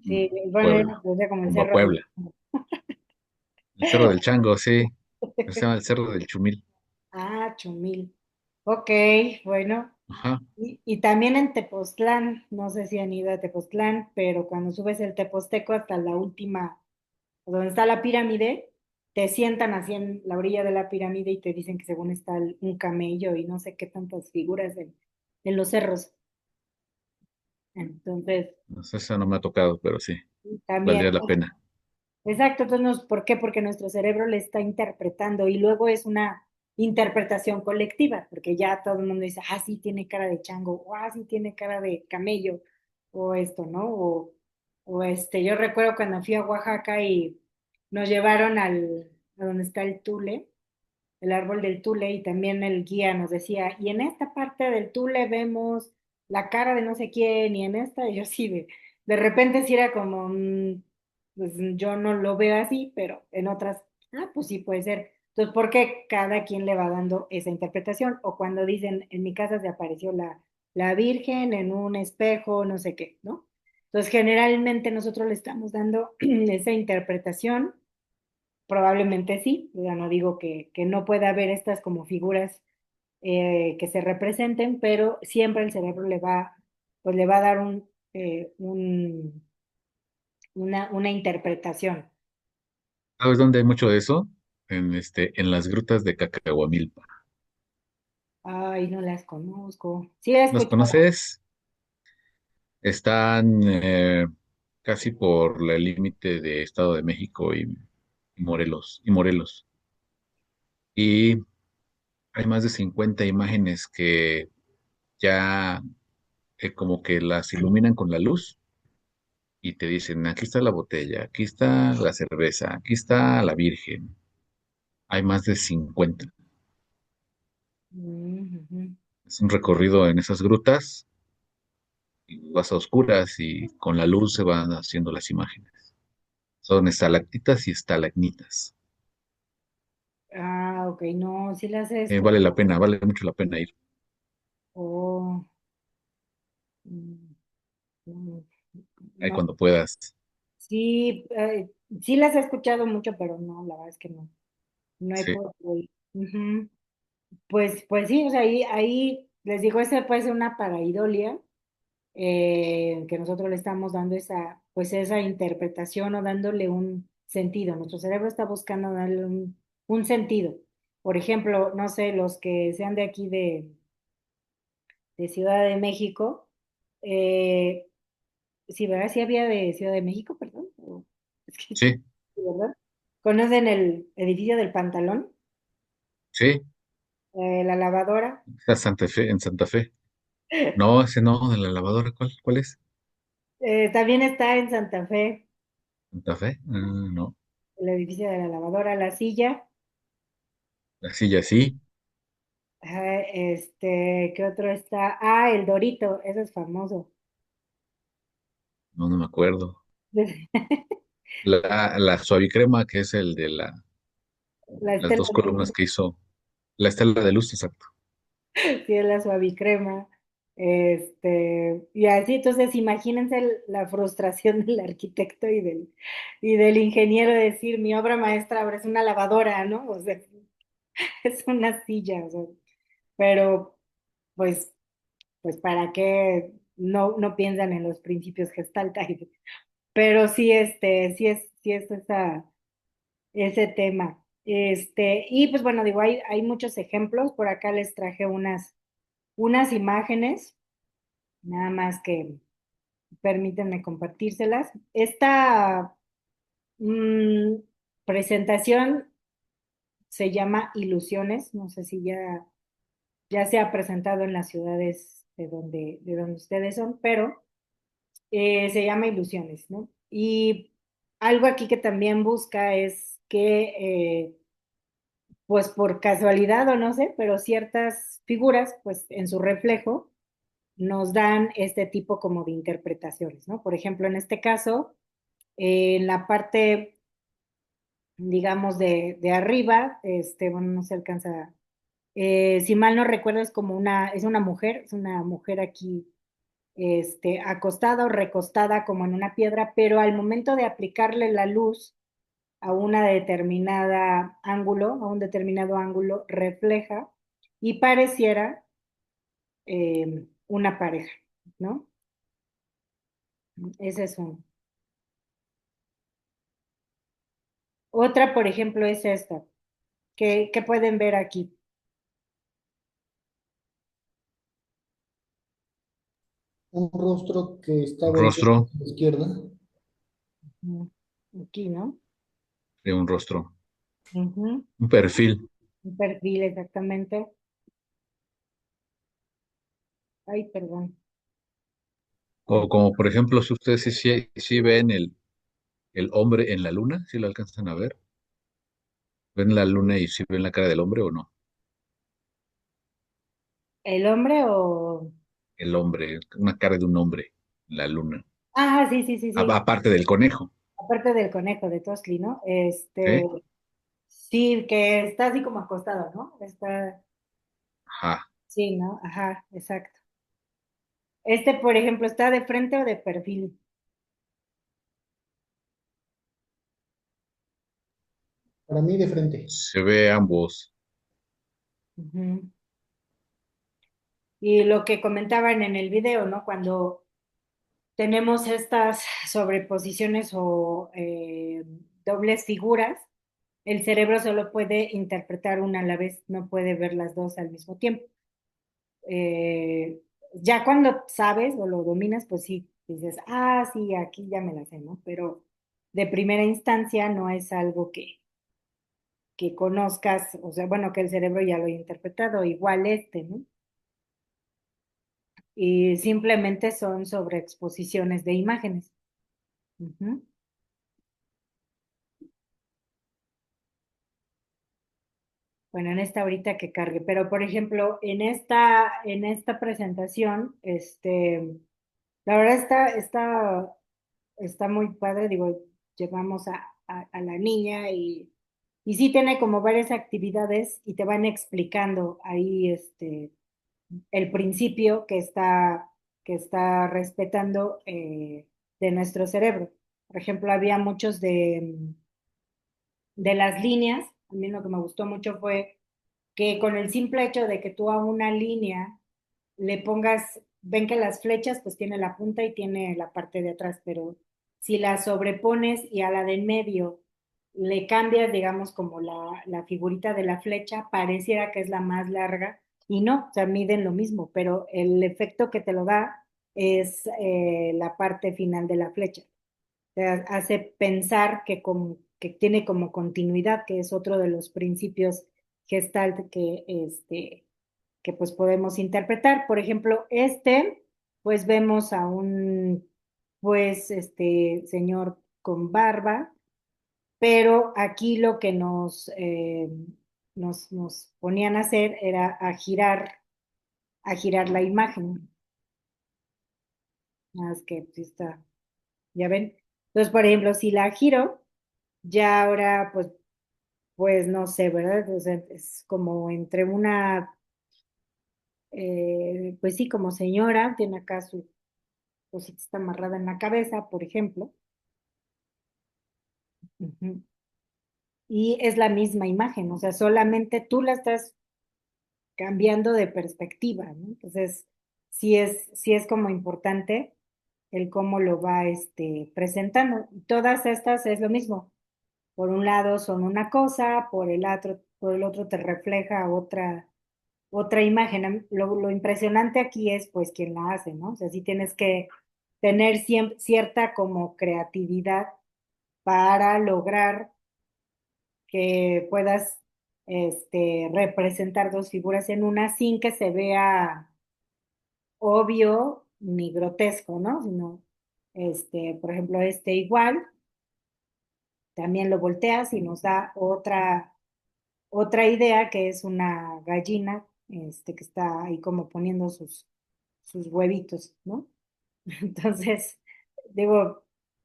sí, mm, bueno, yo Puebla, lo puse como el rumbo a cerro del... Puebla. El Cerro del Chango, sí, se llama el Cerro del Chumil. Ah, Chumil. Ok, bueno. Ajá. Y también en Tepoztlán, no sé si han ido a Tepoztlán, pero cuando subes el Teposteco hasta la última, donde está la pirámide, te sientan así en la orilla de la pirámide y te dicen que según está un camello y no sé qué tantas figuras en los cerros. Entonces, No sé, esa no me ha tocado, pero sí, también, valdría la pena. exacto, entonces, ¿por qué? Porque nuestro cerebro le está interpretando y luego es una interpretación colectiva, porque ya todo el mundo dice, ah, sí tiene cara de chango, o ah, sí tiene cara de camello, o esto, ¿no? Yo recuerdo cuando fui a Oaxaca y nos llevaron a donde está el tule, el árbol del tule, y también el guía nos decía, y en esta parte del tule vemos la cara de no sé quién, y en esta, y yo sí, de repente sí era como, pues yo no lo veo así, pero en otras, ah, pues sí puede ser. Entonces, ¿por qué cada quien le va dando esa interpretación? O cuando dicen, en mi casa se apareció la Virgen en un espejo, no sé qué, ¿no? Entonces, generalmente nosotros le estamos dando esa interpretación. Probablemente sí, ya no digo que no pueda haber estas como figuras que se representen, pero siempre el cerebro pues le va a dar una interpretación. ¿Sabes dónde hay mucho de eso? En las grutas de Cacahuamilpa. Ay, no las conozco. Sí, he ¿Las escuchado. conoces? Están casi por el límite de Estado de México y Morelos, y Morelos. Y hay más de 50 imágenes que ya como que las iluminan con la luz y te dicen, aquí está la botella, aquí está la cerveza, aquí está la Virgen. Hay más de 50. Ujú. Es un recorrido en esas grutas y vas a oscuras y con la luz se van haciendo las imágenes. Son estalactitas y estalagmitas. Ah, ok, no, sí las he Vale escuchado. la pena, vale mucho la pena ir. Oh, mm, mm, Ahí no, cuando puedas. sí, sí las he escuchado mucho, pero no, la verdad es que no, no he Sí. podido ir. Ujú. Pues sí, o sea, ahí les digo, esa puede ser una paraidolia, que nosotros le estamos dando pues esa interpretación o dándole un sentido. Nuestro cerebro está buscando darle un sentido. Por ejemplo, no sé, los que sean de aquí de Ciudad de México, eh, sí, ¿verdad? Sí había de Ciudad de México, perdón. Es que, sí, Sí, ¿verdad? ¿Conocen el edificio del Pantalón? sí. La lavadora. Está Santa Fe, en Santa Fe. No, ese no, de la lavadora, ¿cuál es? También está en Santa Fe, Santa Fe. No. el edificio de la lavadora, la silla. La silla sí. Ajá, ¿qué otro está? Ah, el Dorito, ese es famoso. No, no me acuerdo. La suavicrema, que es el de La las Estela dos de columnas Luz, que hizo. La estela de luz, exacto. sí, es la suavicrema. Y así, entonces imagínense la frustración del arquitecto y del ingeniero de decir, mi obra maestra ahora es una lavadora, ¿no? O sea, es una silla, o sea, pero pues, pues para qué no piensan en los principios Gestalt. Pero sí, sí es ese tema. Y pues bueno, digo, hay muchos ejemplos. Por acá les traje unas imágenes, nada más que permítanme compartírselas. Esta mm, presentación se llama Ilusiones. No sé si ya se ha presentado en las ciudades de donde ustedes son, pero se llama Ilusiones, ¿no? Y algo aquí que también busca es que pues por casualidad o no sé, pero ciertas figuras, pues en su reflejo, nos dan este tipo como de interpretaciones, ¿no? Por ejemplo, en este caso, en la parte digamos, de arriba, bueno, no se alcanza, si mal no recuerdo, es una mujer aquí, acostada o recostada como en una piedra, pero al momento de aplicarle la luz a a un determinado ángulo, refleja y pareciera una pareja, ¿no? Ese es uno. Otra, por ejemplo, es esta, que pueden ver aquí. Un rostro que está Un volteado rostro, a la izquierda. Mm, Aquí, ¿no? de un rostro, Ujú. un perfil. Un perfil exactamente. Ay, perdón. O como por ejemplo, si ustedes sí ven el hombre en la luna, si lo alcanzan a ver, ven la luna y si ven la cara del hombre o no. ¿El hombre o...? El hombre, una cara de un hombre en la luna. Ah, sí, sí, sí, sí. Aparte del conejo, Aparte del conejo de Tosli, ¿no? ¿sí? Sí, que está así como acostado, ¿no? Está, Ajá. sí, ¿no? Ajá, exacto. Por ejemplo, ¿está de frente o de perfil? Para mí de frente. Se ve ambos. Ujú. Y lo que comentaban en el video, ¿no? Cuando tenemos estas sobreposiciones o dobles figuras, el cerebro solo puede interpretar una a la vez, no puede ver las dos al mismo tiempo. Ya cuando sabes o lo dominas, pues sí, dices, ah, sí, aquí ya me la sé, ¿no? Pero de primera instancia no es algo que conozcas, o sea, bueno, que el cerebro ya lo haya interpretado, igual ¿no? Y simplemente son sobreexposiciones de imágenes. Ujú. Bueno, en esta ahorita que cargue, pero por ejemplo, en esta presentación, la verdad está muy padre, digo, llevamos a la niña y sí tiene como varias actividades y te van explicando ahí, el principio que está respetando de nuestro cerebro. Por ejemplo, había muchos de las líneas, a mí lo que me gustó mucho fue que con el simple hecho de que tú a una línea le pongas, ven que las flechas pues tiene la punta y tiene la parte de atrás, pero si la sobrepones y a la de en medio le cambias, digamos, como la figurita de la flecha, pareciera que es la más larga y no, o sea, miden lo mismo, pero el efecto que te lo da es la parte final de la flecha. Te hace pensar que tiene como continuidad, que es otro de los principios gestalt que pues podemos interpretar. Por ejemplo, pues vemos a un, pues, señor con barba, pero aquí lo que nos ponían a hacer era a girar la imagen. Nada más que sí está, ya ven. Entonces, por ejemplo, si la giro, ya ahora, pues no sé, ¿verdad? O sea, es como entre pues sí, como señora, tiene acá su cosita está amarrada en la cabeza, por ejemplo. Ujú. Y es la misma imagen, o sea, solamente tú la estás cambiando de perspectiva, ¿no? Entonces, sí es como importante el cómo lo va presentando. Y todas estas es lo mismo. Por un lado son una cosa, por el otro te refleja otra imagen. Lo impresionante aquí es pues quien la hace, ¿no? O sea, sí tienes que tener cierta como creatividad para lograr que puedas representar dos figuras en una sin que se vea obvio ni grotesco, ¿no? Sino, por ejemplo, igual, también lo volteas y nos da otra idea que es una gallina, que está ahí como poniendo sus huevitos, ¿no? Entonces, digo,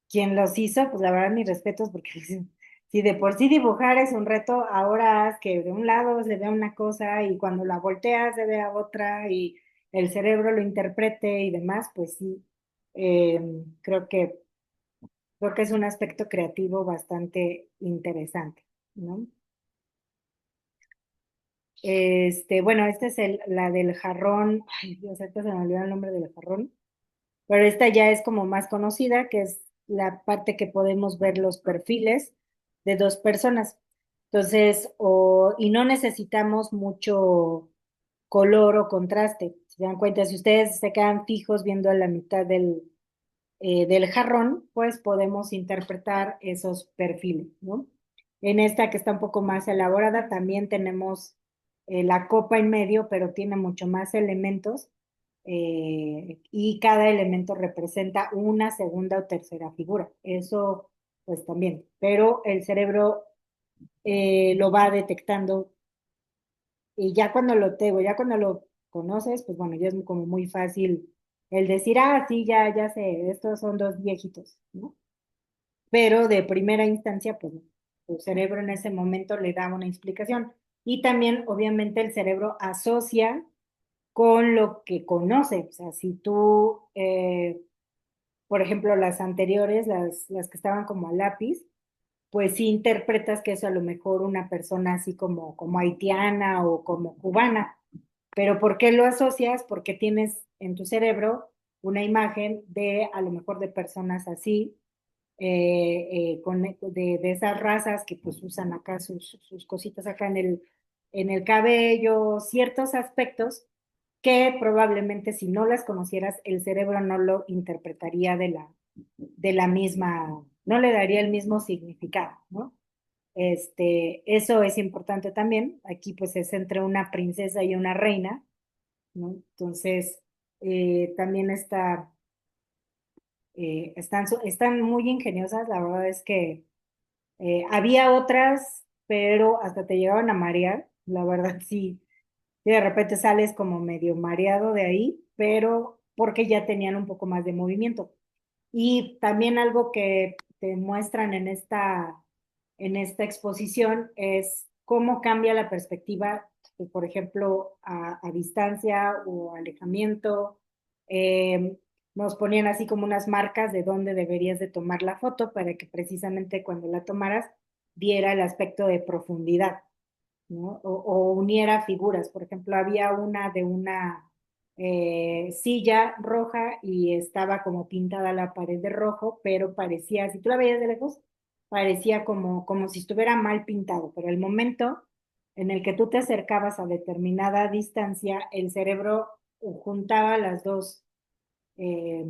quien los hizo, pues la verdad, mis respetos, porque Si de por sí dibujar es un reto, ahora haz que de un lado se vea una cosa y cuando la volteas se vea otra y el cerebro lo interprete y demás, pues sí, eh, creo que, creo que es un aspecto creativo bastante interesante, ¿no? Bueno, esta es la del jarrón, ay Dios, ahorita se me olvidó el nombre del jarrón, pero esta ya es como más conocida, que es la parte que podemos ver los perfiles de dos personas. Entonces, y no necesitamos mucho color o contraste. Se dan cuenta, si ustedes se quedan fijos viendo la mitad del jarrón, pues podemos interpretar esos perfiles, ¿no? En esta que está un poco más elaborada, también tenemos la copa en medio, pero tiene mucho más elementos y cada elemento representa una segunda o tercera figura. Eso, pues también, pero el cerebro lo va detectando y ya cuando lo conoces, pues bueno, ya es como muy fácil el decir, ah, sí, ya sé, estos son dos viejitos, ¿no? Pero de primera instancia, pues tu cerebro en ese momento le da una explicación. Y también, obviamente, el cerebro asocia con lo que conoce. O sea, si tú, por ejemplo, las anteriores, las que estaban como a lápiz, pues sí interpretas que es a lo mejor una persona así como haitiana o como cubana. Pero ¿por qué lo asocias? Porque tienes en tu cerebro una imagen de a lo mejor de personas así, de esas razas que pues usan acá sus cositas acá en el cabello, ciertos aspectos que probablemente si no las conocieras, el cerebro no lo interpretaría de la misma, no le daría el mismo significado, ¿no? Eso es importante también. Aquí pues es entre una princesa y una reina, ¿no? Entonces, también están muy ingeniosas. La verdad es que había otras, pero hasta te llegaban a marear. La verdad, sí. Y de repente sales como medio mareado de ahí, pero porque ya tenían un poco más de movimiento. Y también algo que te muestran en esta exposición es cómo cambia la perspectiva, por ejemplo, a distancia o alejamiento. Eh, Nos ponían así como unas marcas de dónde deberías de tomar la foto para que precisamente cuando la tomaras diera el aspecto de profundidad, ¿no? O uniera figuras. Por ejemplo, había una de una silla roja y estaba como pintada la pared de rojo, pero parecía, si tú la veías de lejos, parecía como si estuviera mal pintado, pero el momento en el que tú te acercabas a determinada distancia, el cerebro juntaba las dos, eh,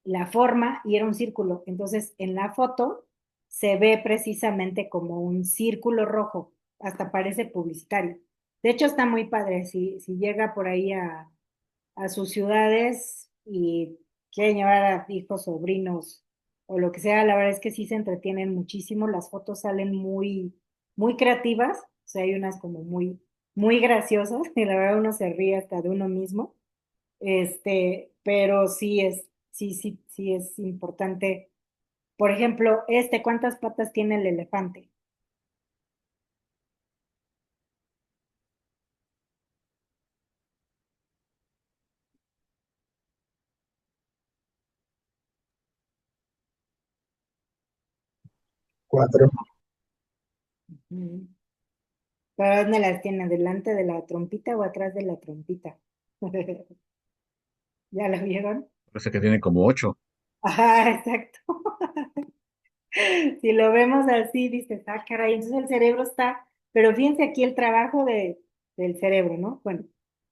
la forma y era un círculo. Entonces, en la foto se ve precisamente como un círculo rojo, hasta parece publicitario. De hecho, está muy padre. Si llega por ahí a sus ciudades y quieren llevar a hijos, sobrinos o lo que sea, la verdad es que sí se entretienen muchísimo. Las fotos salen muy creativas. O sea, hay unas como muy graciosas y la verdad uno se ríe hasta de uno mismo. Pero sí es importante. Por ejemplo, ¿cuántas patas tiene el elefante? 4. Mm. ¿Pero dónde las tiene? ¿Delante de la trompita o atrás de la trompita? ¿Ya la vieron? Parece que tiene como 8. Ajá, exacto. Si lo vemos así, dices, ah, caray, entonces el cerebro está, pero fíjense aquí el trabajo del cerebro, ¿no? Bueno,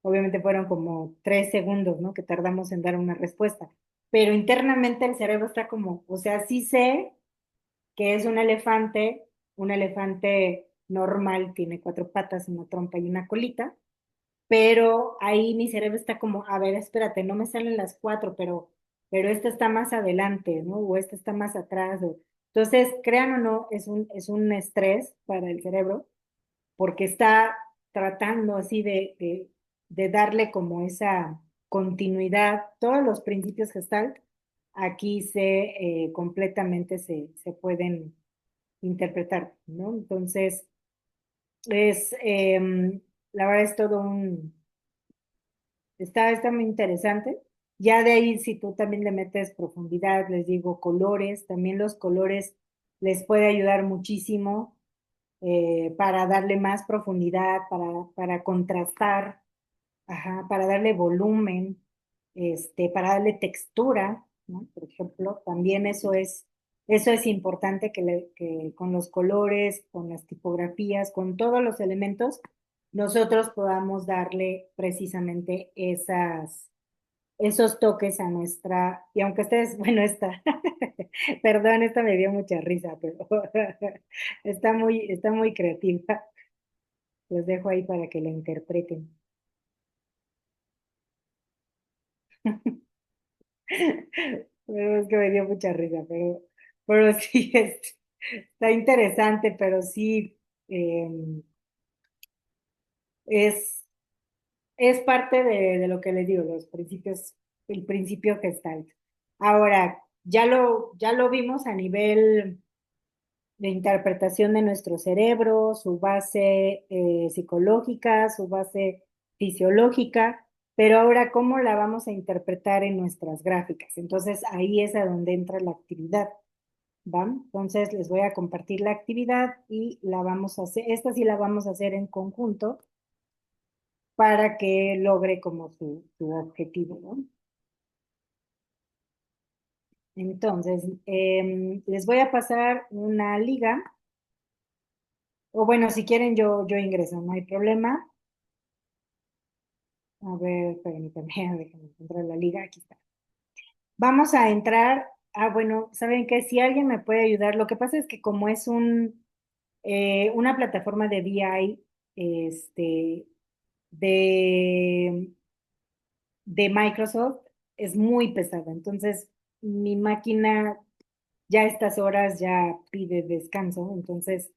obviamente fueron como 3 segundos, ¿no? Que tardamos en dar una respuesta, pero internamente el cerebro está como, o sea, sí sé que es un elefante normal tiene 4 patas, una trompa y una colita, pero ahí mi cerebro está como, a ver, espérate, no me salen las 4, pero esta está más adelante, ¿no? O esta está más atrás. Entonces, crean o no, es un estrés para el cerebro porque está tratando así de darle como esa continuidad. Todos los principios Gestalt aquí completamente se pueden interpretar, ¿no? Entonces, es, la verdad es todo está muy interesante. Ya de ahí, si tú también le metes profundidad, les digo colores, también los colores les puede ayudar muchísimo para darle más profundidad, para contrastar, ajá, para darle volumen, para darle textura, ¿no? Por ejemplo, también eso es importante que con los colores, con las tipografías, con todos los elementos, nosotros podamos darle precisamente esos toques a nuestra, y aunque ustedes, bueno, perdón, esta me dio mucha risa, pero está muy creativa. Los dejo ahí para que la interpreten. Pero es que me dio mucha risa, pero sí, está interesante, pero sí, eh, es, es parte de lo que les digo, los principios, el principio Gestalt. Ahora, ya lo vimos a nivel de interpretación de nuestro cerebro, su base psicológica, su base fisiológica, pero ahora cómo la vamos a interpretar en nuestras gráficas. Entonces ahí es a donde entra la actividad, ¿va? Entonces les voy a compartir la actividad y la vamos a hacer, esta sí la vamos a hacer en conjunto para que logre como su objetivo, ¿no? Entonces, les voy a pasar una liga, o bueno, si quieren yo ingreso, no hay problema. A ver, permítanme, déjenme encontrar la liga, aquí está. Vamos a entrar, bueno, ¿saben qué? Si alguien me puede ayudar, lo que pasa es que como es una plataforma de BI, de, de Microsoft, es muy pesada, entonces mi máquina ya a estas horas ya pide descanso, entonces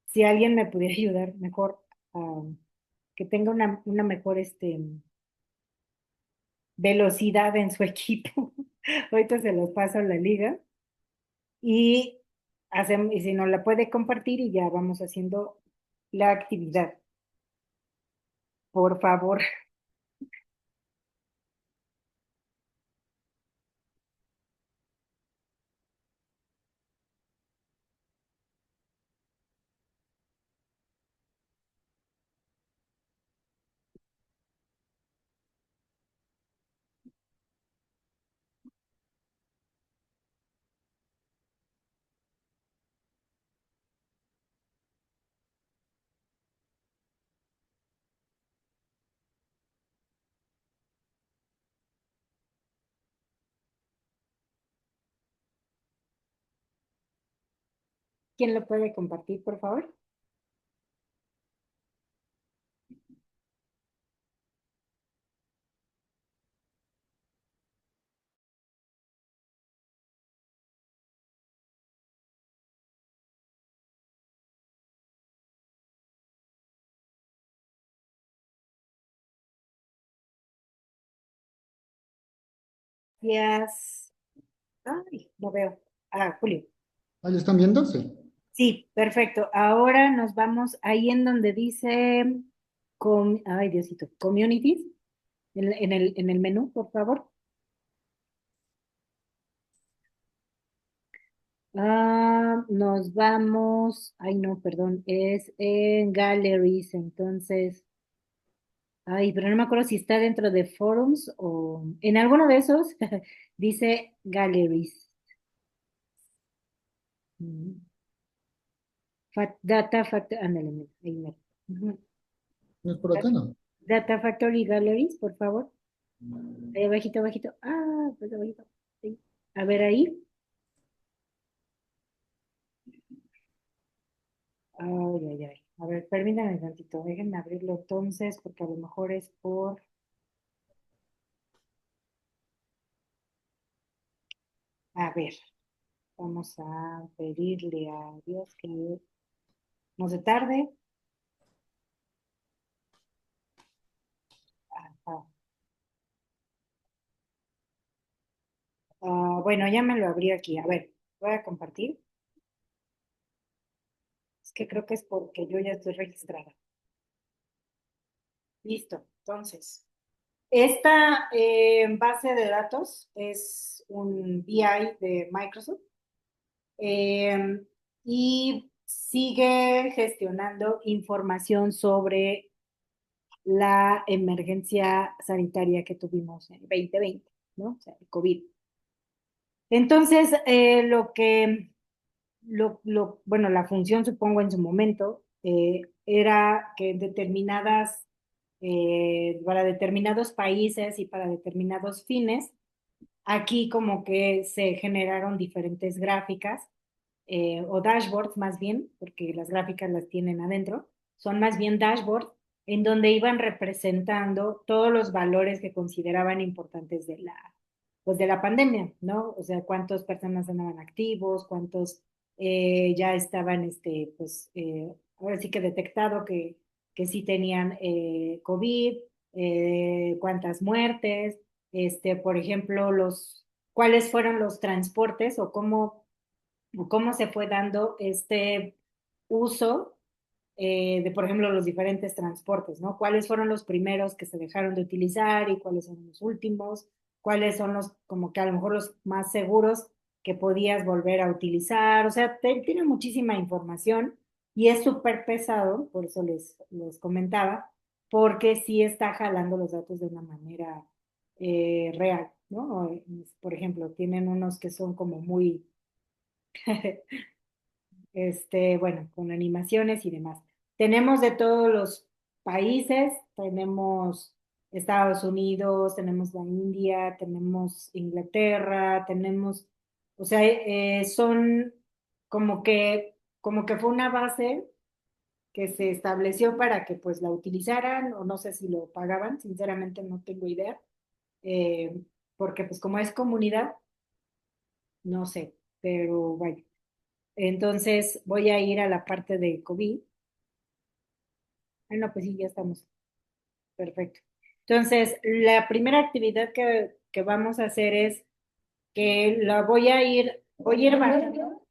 si alguien me pudiera ayudar mejor, ah, que tenga una mejor, velocidad en su equipo. Ahorita se los paso a la liga y y si no la puede compartir y ya vamos haciendo la actividad. Por favor, ¿quién lo puede compartir, por favor? Gracias. Ay, no veo. Julio. ¿Ah, lo están viendo? Sí. Sí, perfecto. Ahora nos vamos ahí en donde dice, ay, Diosito, communities, en el menú, por favor. Nos vamos, ay no, perdón, es en galleries, entonces, ay, pero no me acuerdo si está dentro de forums o en alguno de esos dice galleries. Mm, Data Factory, ándale, mira, ahí mira. Ujú. No es por acá, ¿no? Data Factory Galleries, por favor. Ahí abajito, abajito. Pues abajito. Sí. A ver ahí. Ay, ay, ay. A ver, permítanme un tantito. Déjenme abrirlo entonces, porque a lo mejor es por. A ver, vamos a pedirle a Dios que no se tarde. Ajá. Bueno, ya me lo abrí aquí. A ver, voy a compartir. que creo que es porque yo ya estoy registrada. Listo. Entonces, esta base de datos es un BI de Microsoft eh, y sigue gestionando información sobre la emergencia sanitaria que tuvimos en 2020, ¿no? O sea, el COVID. Entonces, bueno, la función, supongo, en su momento, era que para determinados países y para determinados fines, aquí como que se generaron diferentes gráficas o dashboards más bien, porque las gráficas las tienen adentro, son más bien dashboards en donde iban representando todos los valores que consideraban importantes pues de la pandemia, ¿no? O sea, cuántas personas andaban activos, cuántos ya estaban, pues, ahora sí que detectado que sí tenían COVID, cuántas muertes, por ejemplo, cuáles fueron los transportes o cómo se fue dando este uso de, por ejemplo, los diferentes transportes, ¿no? ¿Cuáles fueron los primeros que se dejaron de utilizar y cuáles son los últimos? ¿Cuáles son los, como que a lo mejor los más seguros que podías volver a utilizar? O sea, tiene muchísima información y es súper pesado, por eso les comentaba, porque sí está jalando los datos de una manera real, ¿no? Por ejemplo, tienen unos que son como muy bueno, con animaciones y demás. Tenemos de todos los países, tenemos Estados Unidos, tenemos la India, tenemos Inglaterra, o sea, son como que fue una base que se estableció para que pues la utilizaran, o no sé si lo pagaban, sinceramente no tengo idea, eh, porque pues como es comunidad, no sé, pero vaya. Entonces voy a ir a la parte de COVID. Ah, no, pues sí, ya estamos. Perfecto. Entonces, la primera actividad que vamos a hacer es que voy a ir bajando.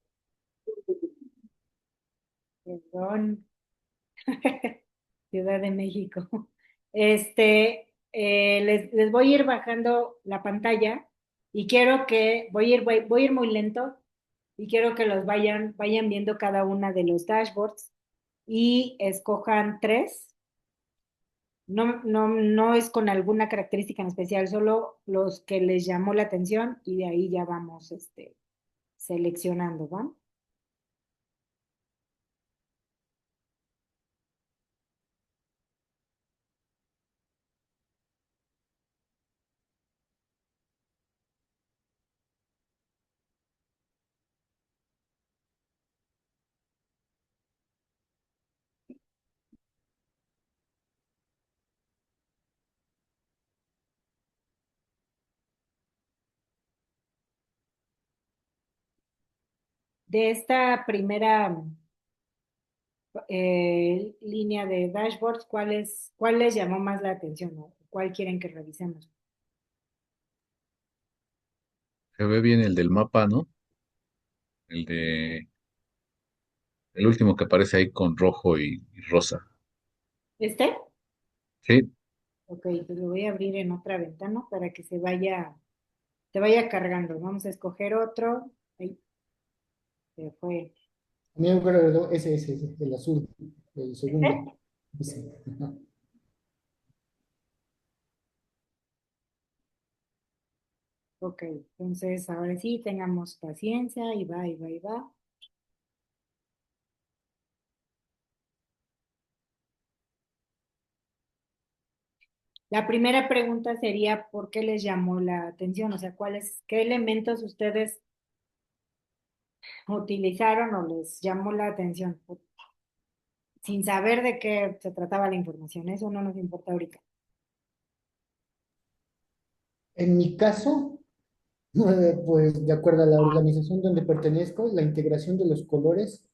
Perdón, Ciudad de México. Les voy a ir bajando la pantalla y quiero que, voy a ir muy lento y quiero que vayan viendo cada una de los dashboards y escojan tres. No, no, no es con alguna característica en especial, solo los que les llamó la atención y de ahí ya vamos, seleccionando, ¿va? De esta primera línea de dashboards, ¿cuál les llamó más la atención o cuál quieren que revisemos? Se ve bien el del mapa, ¿no? El último que aparece ahí con rojo y rosa. ¿Este? Sí, Ok, pues lo voy a abrir en otra ventana para que te vaya cargando. Vamos a escoger otro. Ahí se fue. A mí me acuerdo ese, el azul, el segundo. ¿Este? Ese. Ajá. Ok, entonces ahora sí, tengamos paciencia y va, y va, y va. La primera pregunta sería, ¿por qué les llamó la atención? O sea, qué elementos ustedes utilizaron o les llamó la atención? Sin saber de qué se trataba la información, eso no nos importa ahorita. En mi caso, pues de acuerdo a la organización donde pertenezco, la integración de los colores,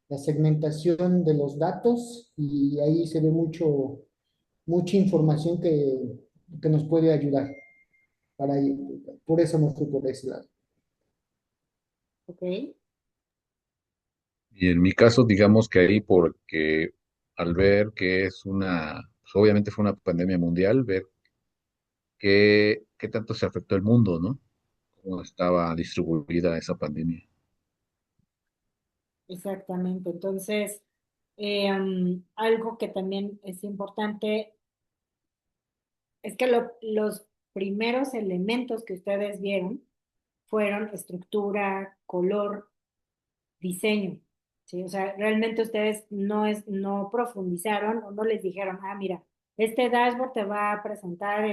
la segmentación de los datos, y ahí se ve mucha información que nos puede ayudar. Para, por eso me fui por ese lado. ¿Ok? Y en mi caso, digamos que ahí porque al ver que es pues obviamente fue una pandemia mundial, ver qué tanto se afectó el mundo, ¿no? Cómo estaba distribuida esa pandemia. Exactamente. Entonces, algo que también es importante es que los primeros elementos que ustedes vieron fueron estructura, color, diseño, ¿sí? O sea, realmente ustedes no profundizaron o no les dijeron, ah, mira, este dashboard te va a presentar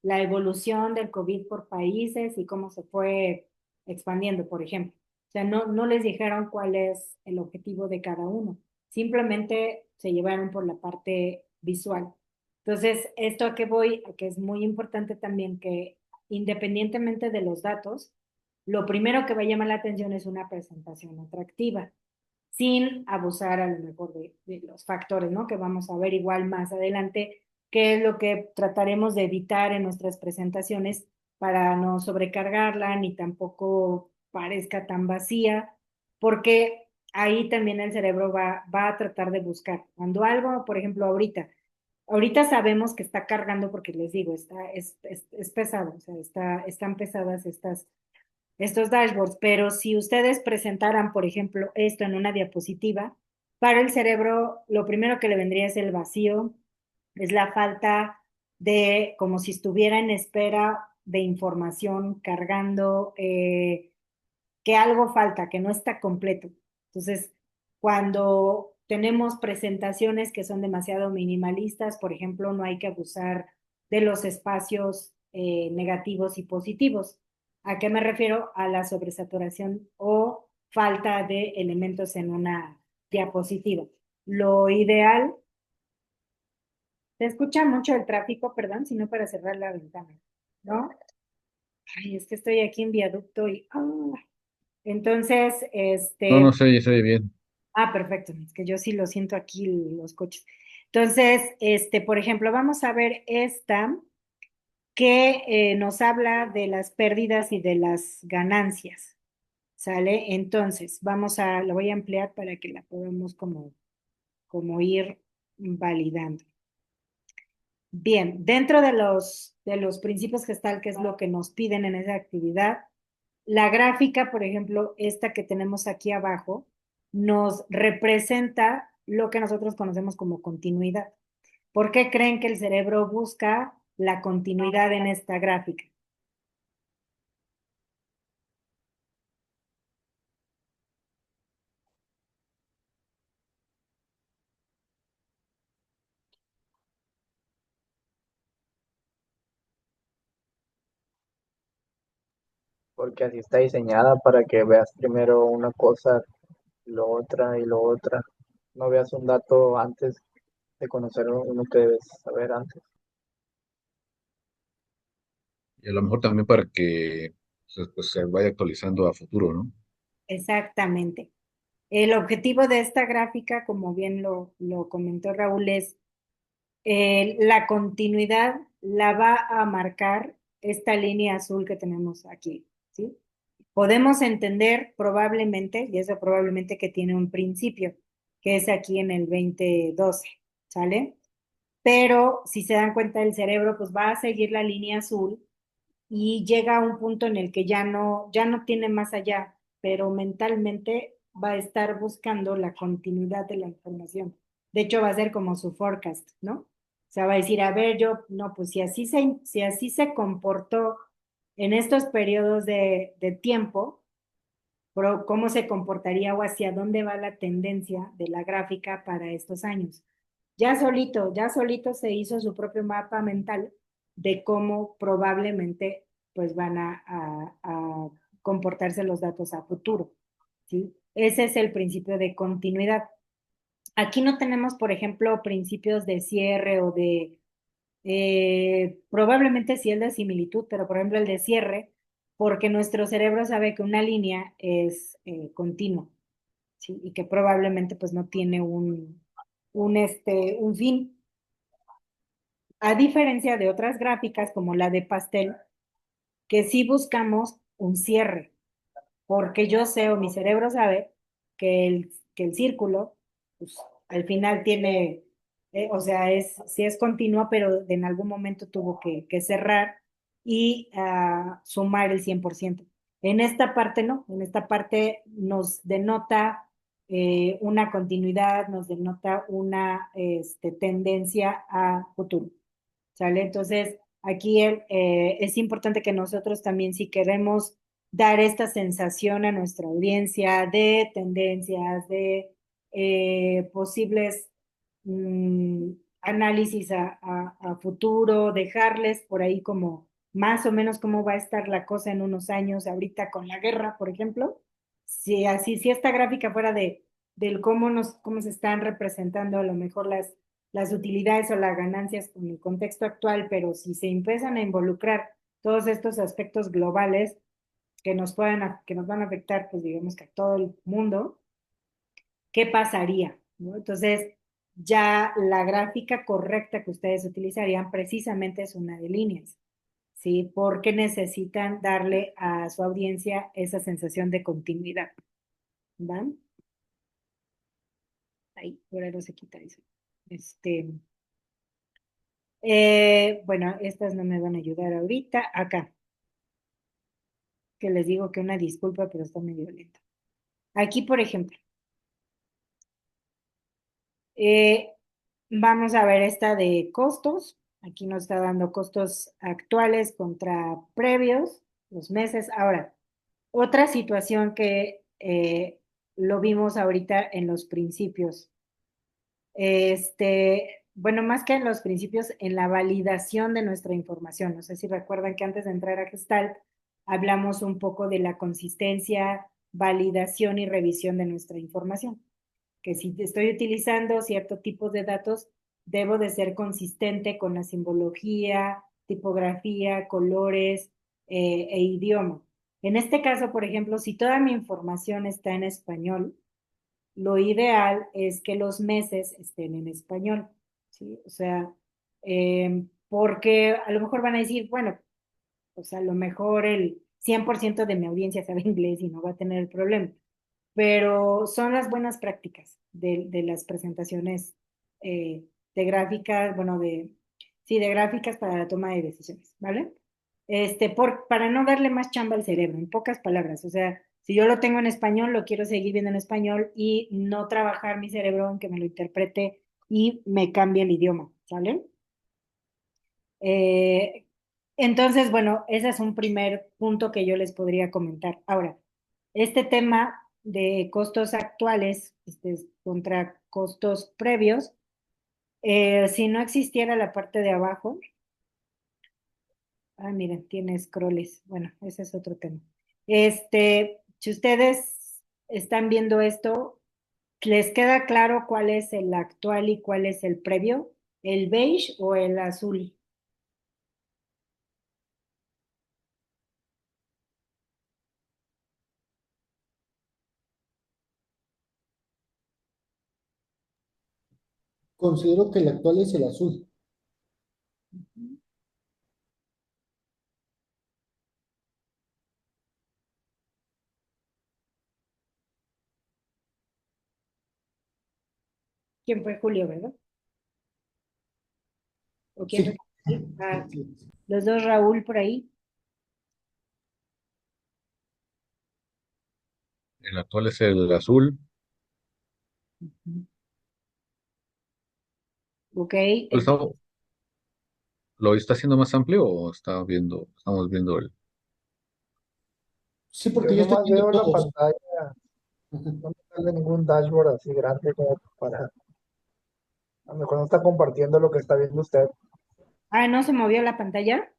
la evolución del COVID por países y cómo se fue expandiendo, por ejemplo. O sea, no les dijeron cuál es el objetivo de cada uno. Simplemente se llevaron por la parte visual. Entonces, esto a qué voy, a que es muy importante también que independientemente de los datos, lo primero que va a llamar la atención es una presentación atractiva, sin abusar a lo mejor de los factores, ¿no? Que vamos a ver igual más adelante, qué es lo que trataremos de evitar en nuestras presentaciones para no sobrecargarla ni tampoco parezca tan vacía, porque ahí también el cerebro va a tratar de buscar. Cuando algo, por ejemplo, ahorita sabemos que está cargando porque les digo, es pesado, o sea, están pesadas estos dashboards, pero si ustedes presentaran, por ejemplo, esto en una diapositiva, para el cerebro lo primero que le vendría es el vacío, es la falta de, como si estuviera en espera de información cargando, que algo falta, que no está completo. Entonces, cuando tenemos presentaciones que son demasiado minimalistas, por ejemplo, no hay que abusar de los espacios negativos y positivos. ¿A qué me refiero? A la sobresaturación o falta de elementos en una diapositiva. Lo ideal, se escucha mucho el tráfico, perdón, sino para cerrar la ventana, ¿no? Ay, es que estoy aquí en viaducto y entonces, No, no sé, se oye bien. perfecto, es que yo sí lo siento aquí los coches. Entonces, por ejemplo, vamos a ver esta que nos habla de las pérdidas y de las ganancias, ¿sale? Entonces, lo voy a ampliar para que la podamos como ir validando. Bien, dentro de los principios gestal, que es lo que nos piden en esa actividad, la gráfica, por ejemplo, esta que tenemos aquí abajo, nos representa lo que nosotros conocemos como continuidad. ¿Por qué creen que el cerebro busca la continuidad en esta gráfica? Porque así está diseñada para que veas primero una cosa, lo otra y lo otra. No veas un dato antes de conocer uno que debes saber antes. Y a lo mejor también para que pues, se vaya actualizando a futuro, ¿no? Exactamente. El objetivo de esta gráfica, como bien lo comentó Raúl, es la continuidad la va a marcar esta línea azul que tenemos aquí, ¿sí? Podemos entender probablemente, y eso probablemente que tiene un principio, que es aquí en el 2012, ¿sale? Pero si se dan cuenta, el cerebro pues va a seguir la línea azul y llega a un punto en el que ya no tiene más allá, pero mentalmente va a estar buscando la continuidad de la información. De hecho, va a ser como su forecast, ¿no? O sea, va a decir, a ver, yo, no, pues si así se comportó en estos periodos de tiempo, pero ¿cómo se comportaría o hacia dónde va la tendencia de la gráfica para estos años? Ya solito se hizo su propio mapa mental de cómo probablemente pues van a comportarse los datos a futuro, ¿sí? Ese es el principio de continuidad. Aquí no tenemos, por ejemplo, principios de cierre o probablemente sí el de similitud, pero por ejemplo el de cierre, porque nuestro cerebro sabe que una línea es continua, ¿sí? Y que probablemente pues no tiene un fin. A diferencia de otras gráficas como la de pastel, que sí buscamos un cierre, porque yo sé o mi cerebro sabe que que el círculo, pues al final tiene, o sea, sí es continuo, pero en algún momento tuvo que cerrar y sumar el 100%. En esta parte no, en esta parte nos denota una continuidad, nos denota una tendencia a futuro, ¿sale? Entonces, aquí es importante que nosotros también, si queremos dar esta sensación a nuestra audiencia de tendencias, de posibles mm, análisis a futuro, dejarles por ahí como más o menos cómo va a estar la cosa en unos años, ahorita con la guerra, por ejemplo. Si así, si esta gráfica fuera del cómo se están representando a lo mejor las utilidades o las ganancias con el contexto actual, pero si se empiezan a involucrar todos estos aspectos globales que nos van a afectar, pues digamos que a todo el mundo, ¿qué pasaría? ¿No? Entonces, ya la gráfica correcta que ustedes utilizarían precisamente es una de líneas, ¿sí? Porque necesitan darle a su audiencia esa sensación de continuidad, ¿van? Ahí, por ahí no se quita eso. Este, bueno, estas no me van a ayudar ahorita. Acá, que les digo que una disculpa, pero está medio lenta. Aquí, por ejemplo, eh, vamos a ver esta de costos. Aquí nos está dando costos actuales contra previos, los meses. Ahora, otra situación que lo vimos ahorita en los principios. Bueno, más que en los principios, en la validación de nuestra información. No sé si recuerdan que antes de entrar a Gestalt hablamos un poco de la consistencia, validación y revisión de nuestra información. Que si estoy utilizando cierto tipo de datos, debo de ser consistente con la simbología, tipografía, colores e idioma. En este caso, por ejemplo, si toda mi información está en español, lo ideal es que los meses estén en español, ¿sí? O sea, porque a lo mejor van a decir, bueno, pues a lo mejor el 100% de mi audiencia sabe inglés y no va a tener el problema, pero son las buenas prácticas de las presentaciones de gráficas, bueno, sí, de gráficas para la toma de decisiones, ¿vale? Para no darle más chamba al cerebro, en pocas palabras, o sea, si yo lo tengo en español, lo quiero seguir viendo en español y no trabajar mi cerebro en que me lo interprete y me cambie el idioma, ¿sale? Eh, entonces, bueno, ese es un primer punto que yo les podría comentar. Ahora, este tema de costos actuales contra costos previos, si no existiera la parte de abajo, miren, tiene scrolls. Bueno, ese es otro tema. Si ustedes están viendo esto, ¿les queda claro cuál es el actual y cuál es el previo? ¿El beige o el azul? Considero que el actual es el azul. ¿Quién fue Julio, verdad? ¿O quién fue? Sí, Ah, sí, sí. los dos Raúl por ahí. El actual es el azul. Ujú. Ok, Pues, ¿lo está haciendo más amplio o estamos viendo el... Sí, Yo porque yo estoy nomás viendo veo la todos. pantalla, no me sale ningún dashboard así grande como para, a lo mejor no está compartiendo lo que está viendo usted. ¿no se movió la pantalla?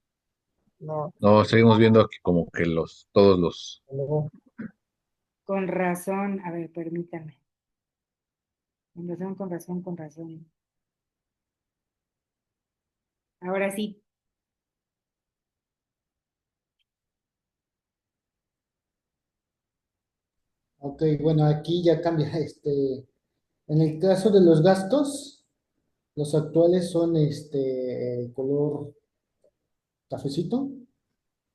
No, No, seguimos viendo aquí como que todos los... no. Con razón, a ver, permítame. Con razón, con razón, con razón. Ahora sí. Ok, bueno, aquí ya cambia. En el caso de los gastos, los actuales son color cafecito.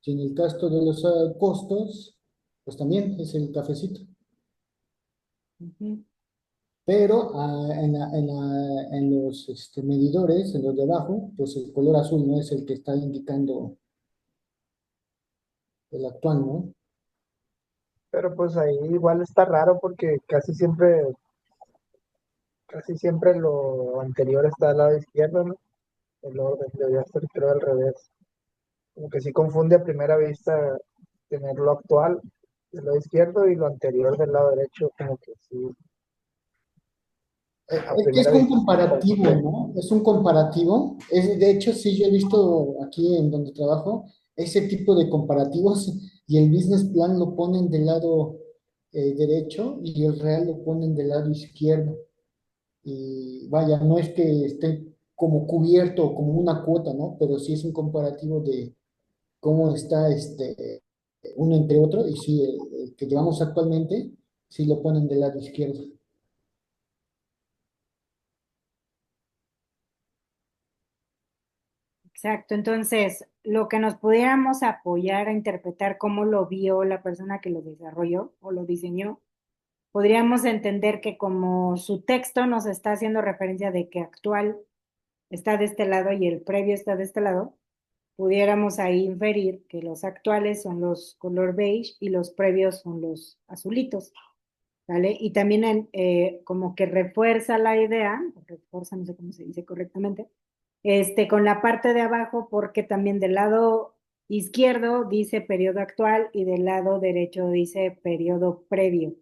Y en el caso de los costos, pues también es el cafecito. Ujú. pero en los medidores, en los de abajo, pues el color azul no es el que está indicando el actual, ¿no? Pero pues ahí igual está raro porque casi siempre lo anterior está al lado izquierdo, ¿no? El orden debería estar creo al revés. Como que sí confunde a primera vista tener lo actual del lado izquierdo y lo anterior del lado derecho, como que sí, a Es que es primera un vista sí me comparativo, confunde. ¿no? Es un comparativo. De hecho, sí, yo he visto aquí en donde trabajo ese tipo de comparativos y el business plan lo ponen del lado derecho y el real lo ponen del lado izquierdo. Y vaya, no es que esté como cubierto como una cuota, ¿no? Pero sí es un comparativo de cómo está uno entre otro y sí, el que llevamos actualmente, sí lo ponen del lado izquierdo. Exacto, entonces lo que nos pudiéramos apoyar a interpretar cómo lo vio la persona que lo desarrolló o lo diseñó, podríamos entender que como su texto nos está haciendo referencia de que actual está de este lado y el previo está de este lado, pudiéramos ahí inferir que los actuales son los color beige y los previos son los azulitos, ¿vale? Y también como que refuerza la idea, refuerza, no sé cómo se dice correctamente, con la parte de abajo, porque también del lado izquierdo dice periodo actual y del lado derecho dice periodo previo,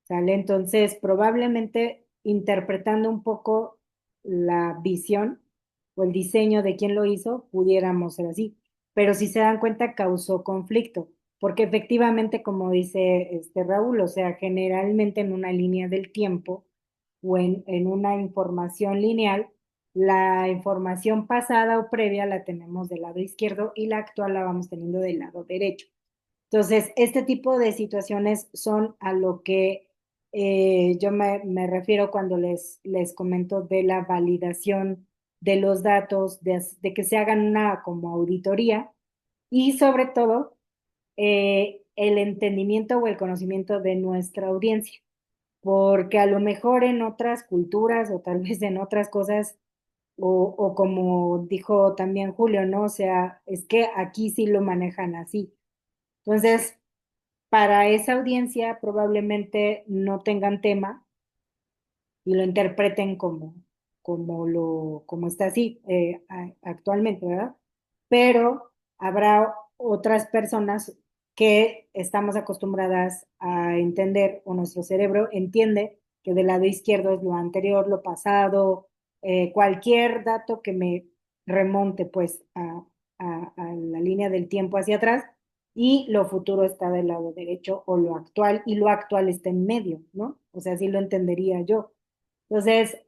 ¿sale? Entonces, probablemente interpretando un poco la visión o el diseño de quién lo hizo, pudiéramos ser así. Pero si se dan cuenta, causó conflicto, porque efectivamente, como dice Raúl, o sea, generalmente en una línea del tiempo o en una información lineal, la información pasada o previa la tenemos del lado izquierdo y la actual la vamos teniendo del lado derecho. Entonces, este tipo de situaciones son a lo que yo me refiero cuando les comento de la validación de los datos, de que se hagan una como auditoría y sobre todo el entendimiento o el conocimiento de nuestra audiencia, porque a lo mejor en otras culturas o tal vez en otras cosas, o como dijo también Julio, ¿no? O sea, es que aquí sí lo manejan así. Entonces, para esa audiencia probablemente no tengan tema y lo interpreten como está así actualmente, ¿verdad? Pero habrá otras personas que estamos acostumbradas a entender, o nuestro cerebro entiende que del lado izquierdo es lo anterior, lo pasado, cualquier dato que me remonte pues a la línea del tiempo hacia atrás, y lo futuro está del lado derecho o lo actual, y lo actual está en medio, ¿no? O sea, así lo entendería yo. Entonces,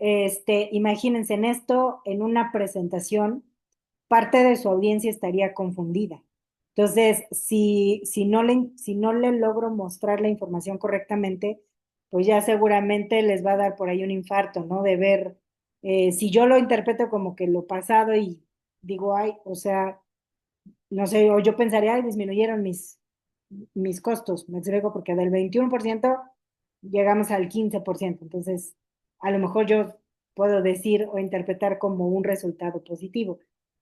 imagínense en esto, en una presentación, parte de su audiencia estaría confundida. Entonces, si no le logro mostrar la información correctamente, pues ya seguramente les va a dar por ahí un infarto, ¿no? De ver, si yo lo interpreto como que lo pasado y digo, ay, o sea, no sé, o yo pensaría, ay, disminuyeron mis costos, me explico, porque del 21% llegamos al 15%, entonces a lo mejor yo puedo decir o interpretar como un resultado positivo,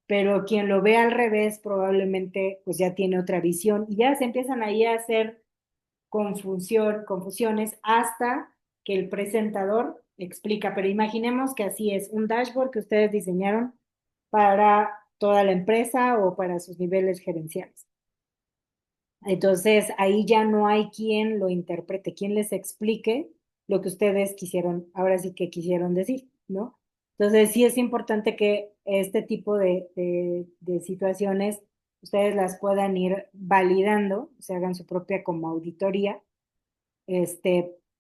pero quien lo ve al revés probablemente pues ya tiene otra visión y ya se empiezan ahí a hacer confusiones hasta que el presentador explica, pero imaginemos que así es, un dashboard que ustedes diseñaron para toda la empresa o para sus niveles gerenciales. Entonces, ahí ya no hay quien lo interprete, quien les explique lo que ustedes quisieron, ahora sí que quisieron decir, ¿no? Entonces, sí es importante que este tipo de situaciones ustedes las puedan ir validando, se hagan su propia como auditoría,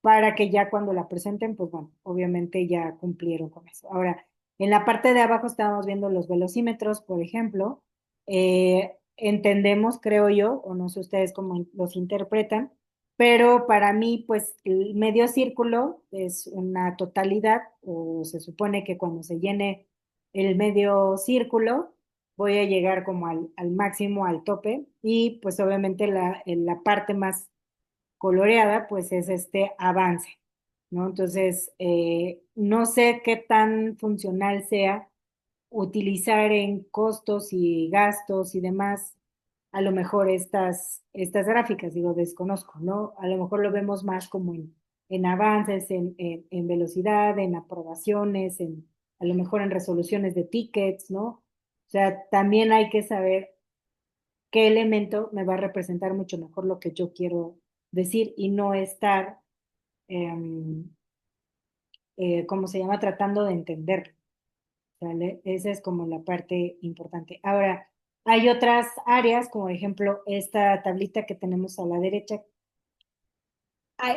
para que ya cuando la presenten, pues bueno, obviamente ya cumplieron con eso. Ahora, en la parte de abajo estábamos viendo los velocímetros, por ejemplo. Entendemos, creo yo, o no sé ustedes cómo los interpretan, pero para mí, pues el medio círculo es una totalidad, o se supone que cuando se llene el medio círculo, voy a llegar como al máximo, al tope, y pues obviamente en la parte más coloreada, pues es este avance. ¿no? Entonces, no sé qué tan funcional sea utilizar en costos y gastos y demás, a lo mejor estas gráficas, digo, desconozco, ¿no? A lo mejor lo vemos más como en avances, en velocidad, en aprobaciones, a lo mejor en resoluciones de tickets, ¿no? O sea, también hay que saber qué elemento me va a representar mucho mejor lo que yo quiero decir y no estar, em, ¿cómo se llama? Tratando de entenderlo. ¿Sale? Esa es como la parte importante. Ahora, hay otras áreas, como por ejemplo esta tablita que tenemos a la derecha.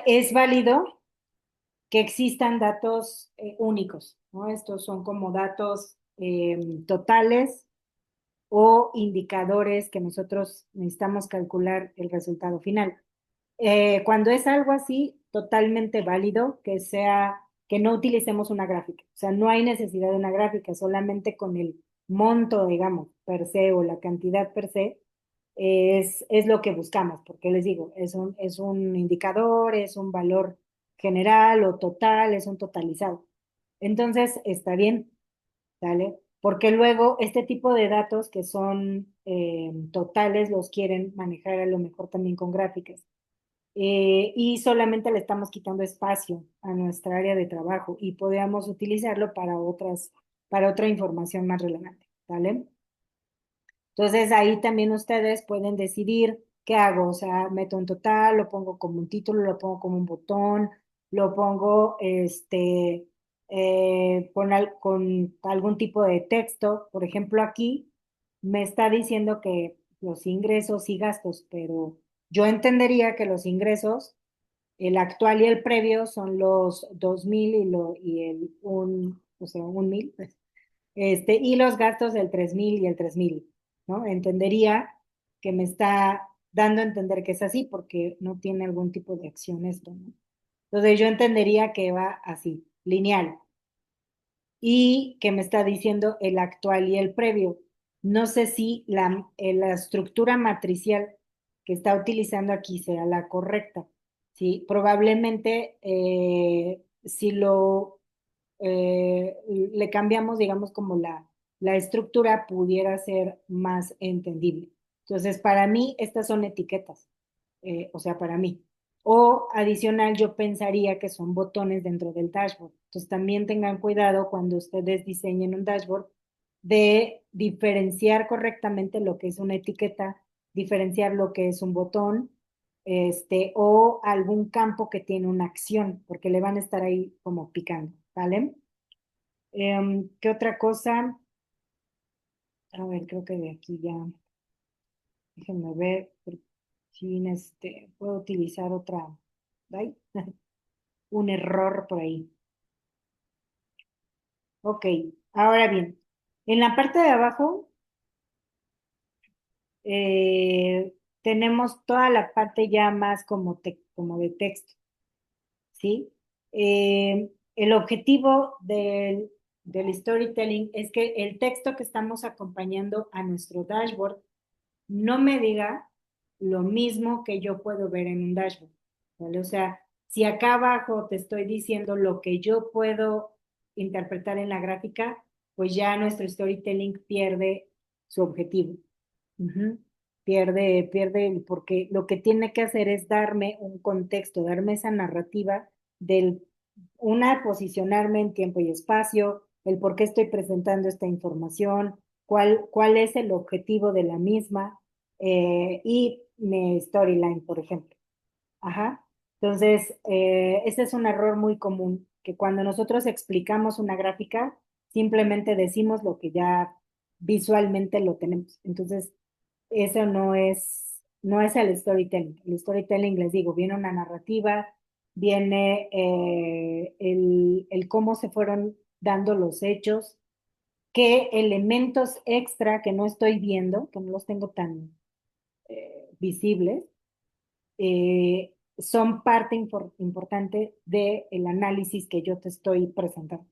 Es válido que existan datos únicos, ¿no? Estos son como datos totales o indicadores que nosotros necesitamos calcular el resultado final. Cuando es algo así, totalmente válido que no utilicemos una gráfica. O sea, no hay necesidad de una gráfica, solamente con el monto, digamos, per se o la cantidad per se, es lo que buscamos, porque les digo, es un indicador, es un valor general o total, es un totalizado. Entonces, está bien, ¿vale? Porque luego este tipo de datos que son totales los quieren manejar a lo mejor también con gráficas y solamente le estamos quitando espacio a nuestra área de trabajo y podríamos utilizarlo para otra información más relevante, ¿vale? Entonces ahí también ustedes pueden decidir qué hago, o sea, meto un total, lo pongo como un título, lo pongo como un botón, lo pongo con algún tipo de texto. Por ejemplo, aquí me está diciendo que los ingresos y gastos, pero yo entendería que los ingresos, el actual y el previo son los 2,000 y el o sea, 1,000, y los gastos del 3,000 y el 3,000, ¿no? Entendería que me está dando a entender que es así porque no tiene algún tipo de acción esto, ¿no? Entonces yo entendería que va así, lineal, y que me está diciendo el actual y el previo. No sé si la estructura matricial que está utilizando aquí sea la correcta. Sí, probablemente si le cambiamos, digamos, como la estructura pudiera ser más entendible. Entonces, para mí, estas son etiquetas, o sea, para mí. O adicional, yo pensaría que son botones dentro del dashboard. Entonces, también tengan cuidado cuando ustedes diseñen un dashboard de diferenciar correctamente lo que es una etiqueta, diferenciar lo que es un botón, o algún campo que tiene una acción, porque le van a estar ahí como picando, ¿vale? ¿Qué otra cosa? A ver, creo que de aquí ya, déjenme ver si puedo utilizar otra, ¿ay? Un error por ahí. Ok, ahora bien, en la parte de abajo eh, tenemos toda la parte ya más como de texto, ¿sí? El objetivo del storytelling es que el texto que estamos acompañando a nuestro dashboard no me diga lo mismo que yo puedo ver en un dashboard, ¿vale? O sea, si acá abajo te estoy diciendo lo que yo puedo interpretar en la gráfica, pues ya nuestro storytelling pierde su objetivo. Ujú. Porque lo que tiene que hacer es darme un contexto, darme esa narrativa del, posicionarme en tiempo y espacio, el por qué estoy presentando esta información, cuál es el objetivo de la misma, y mi storyline, por ejemplo. Ajá. Entonces, ese es un error muy común, que cuando nosotros explicamos una gráfica, simplemente decimos lo que ya visualmente lo tenemos. Entonces, eso no es el storytelling. El storytelling, les digo, viene una narrativa, viene el cómo se fueron dando los hechos, qué elementos extra que no estoy viendo, que no los tengo tan visibles, son parte importante del análisis que yo te estoy presentando.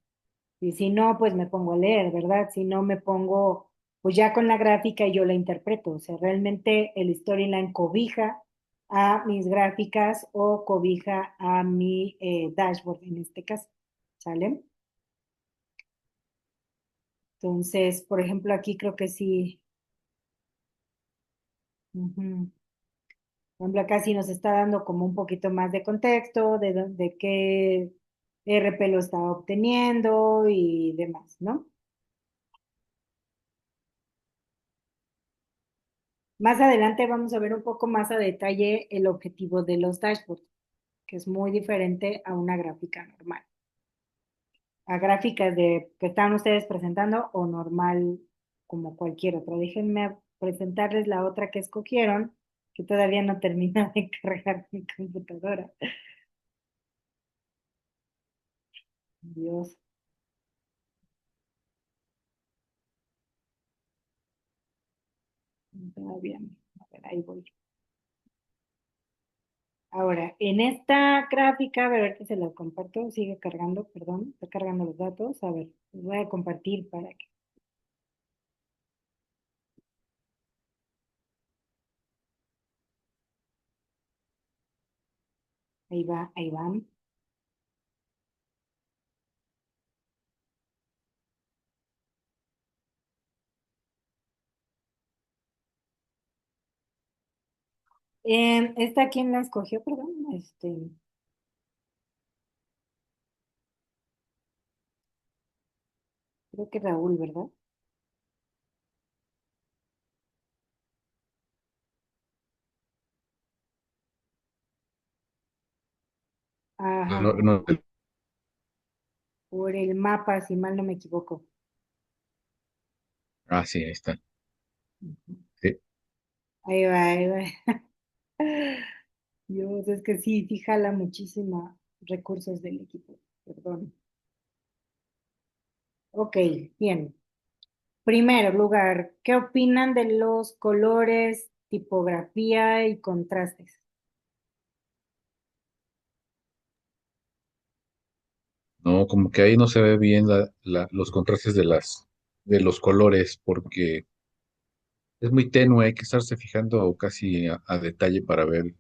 Y si no, pues me pongo a leer, ¿verdad? Si no, me pongo, pues ya con la gráfica y yo la interpreto. O sea, realmente el storyline cobija a mis gráficas o cobija a mi dashboard en este caso. ¿Sale? Entonces, por ejemplo, aquí creo que sí. Ujú. Por ejemplo, acá sí nos está dando como un poquito más de contexto de qué RP lo está obteniendo y demás, ¿no? Más adelante vamos a ver un poco más a detalle el objetivo de los dashboards, que es muy diferente a una gráfica normal. A gráficas de que están ustedes presentando o normal como cualquier otra. Déjenme presentarles la otra que escogieron, que todavía no termina de cargar mi computadora. Dios, todavía no. A ver, ahí voy. Ahora, en esta gráfica, a ver que se la comparto, sigue cargando, perdón, está cargando los datos. A ver, les voy a compartir para que. Ahí va, ahí van. ¿Esta quién la escogió, perdón? Creo que Raúl, ¿verdad? Ajá, No, no, por el mapa, si mal no me equivoco. sí, ahí está. Ujú. Sí. Ahí va, ahí va. Dios, es que sí, sí jala muchísima recursos del equipo. Perdón. Ok, bien. Primero lugar, ¿qué opinan de los colores, tipografía y contrastes? No, como que ahí no se ve bien los contrastes de los colores, porque es muy tenue, hay que estarse fijando casi a detalle para ver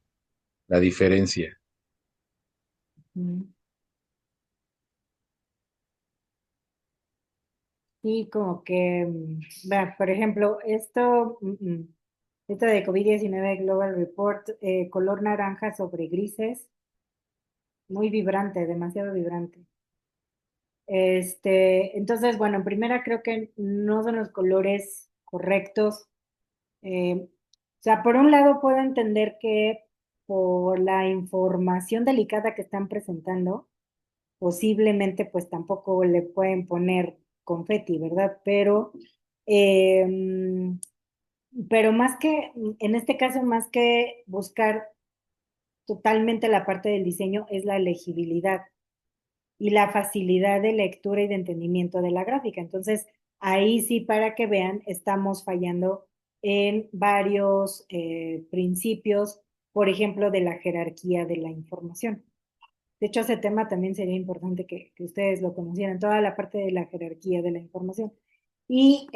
la diferencia. Mm, sí, como que, vea, por ejemplo, esto de COVID-19 Global Report, color naranja sobre grises, muy vibrante, demasiado vibrante. Entonces, bueno, en primera creo que no son los colores correctos. O sea, por un lado puedo entender que por la información delicada que están presentando, posiblemente pues tampoco le pueden poner confeti, ¿verdad? Eh, pero más que, en este caso, más que buscar totalmente la parte del diseño, es la legibilidad y la facilidad de lectura y de entendimiento de la gráfica. Entonces, ahí sí, para que vean, estamos fallando en varios principios, por ejemplo, de la jerarquía de la información. De hecho, ese tema también sería importante que ustedes lo conocieran, toda la parte de la jerarquía de la información. Y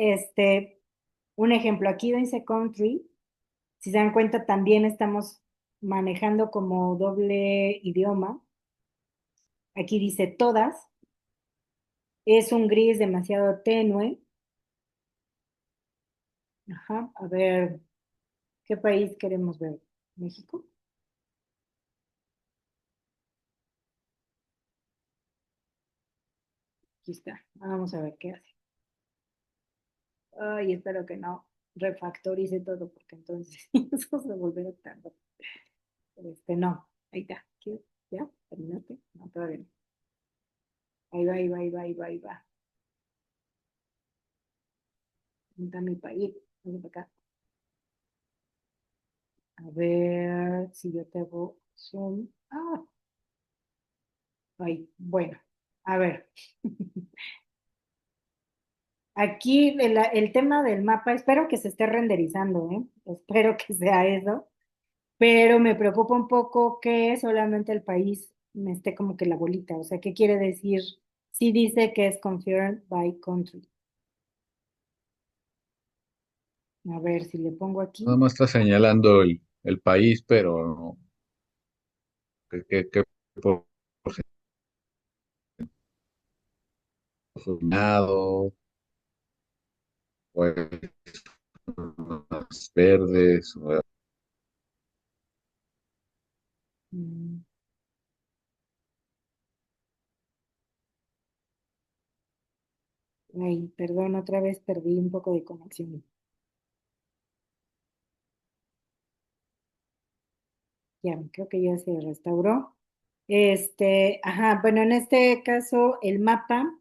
un ejemplo, aquí dice country, si se dan cuenta, también estamos manejando como doble idioma. Aquí dice todas, es un gris demasiado tenue. Ajá, a ver, ¿qué país queremos ver? ¿México? Aquí está. Vamos a ver qué hace. Ay, espero que no refactorice todo, porque entonces eso se volverá a tardar. No, ahí está. ¿Ya? ¿Terminaste? No, todavía no. Ahí va, ahí va, ahí va, ahí va, ahí va. ¿Dónde está mi país? Vamos para acá. A ver si yo te hago zoom. Ah, ahí. Bueno, a ver. Aquí el tema del mapa, espero que se esté renderizando, ¿eh? Espero que sea eso, pero me preocupa un poco que solamente el país me esté como que la bolita, o sea, ¿qué quiere decir? Sí dice que es confirmed by country. A ver si le pongo Nada aquí. más está señalando el país, pero no, qué porcentaje, pues más verdes. Mm, Ay, perdón, otra vez perdí un poco de conexión. Ya, creo que ya se restauró. Ajá, bueno, en este caso el mapa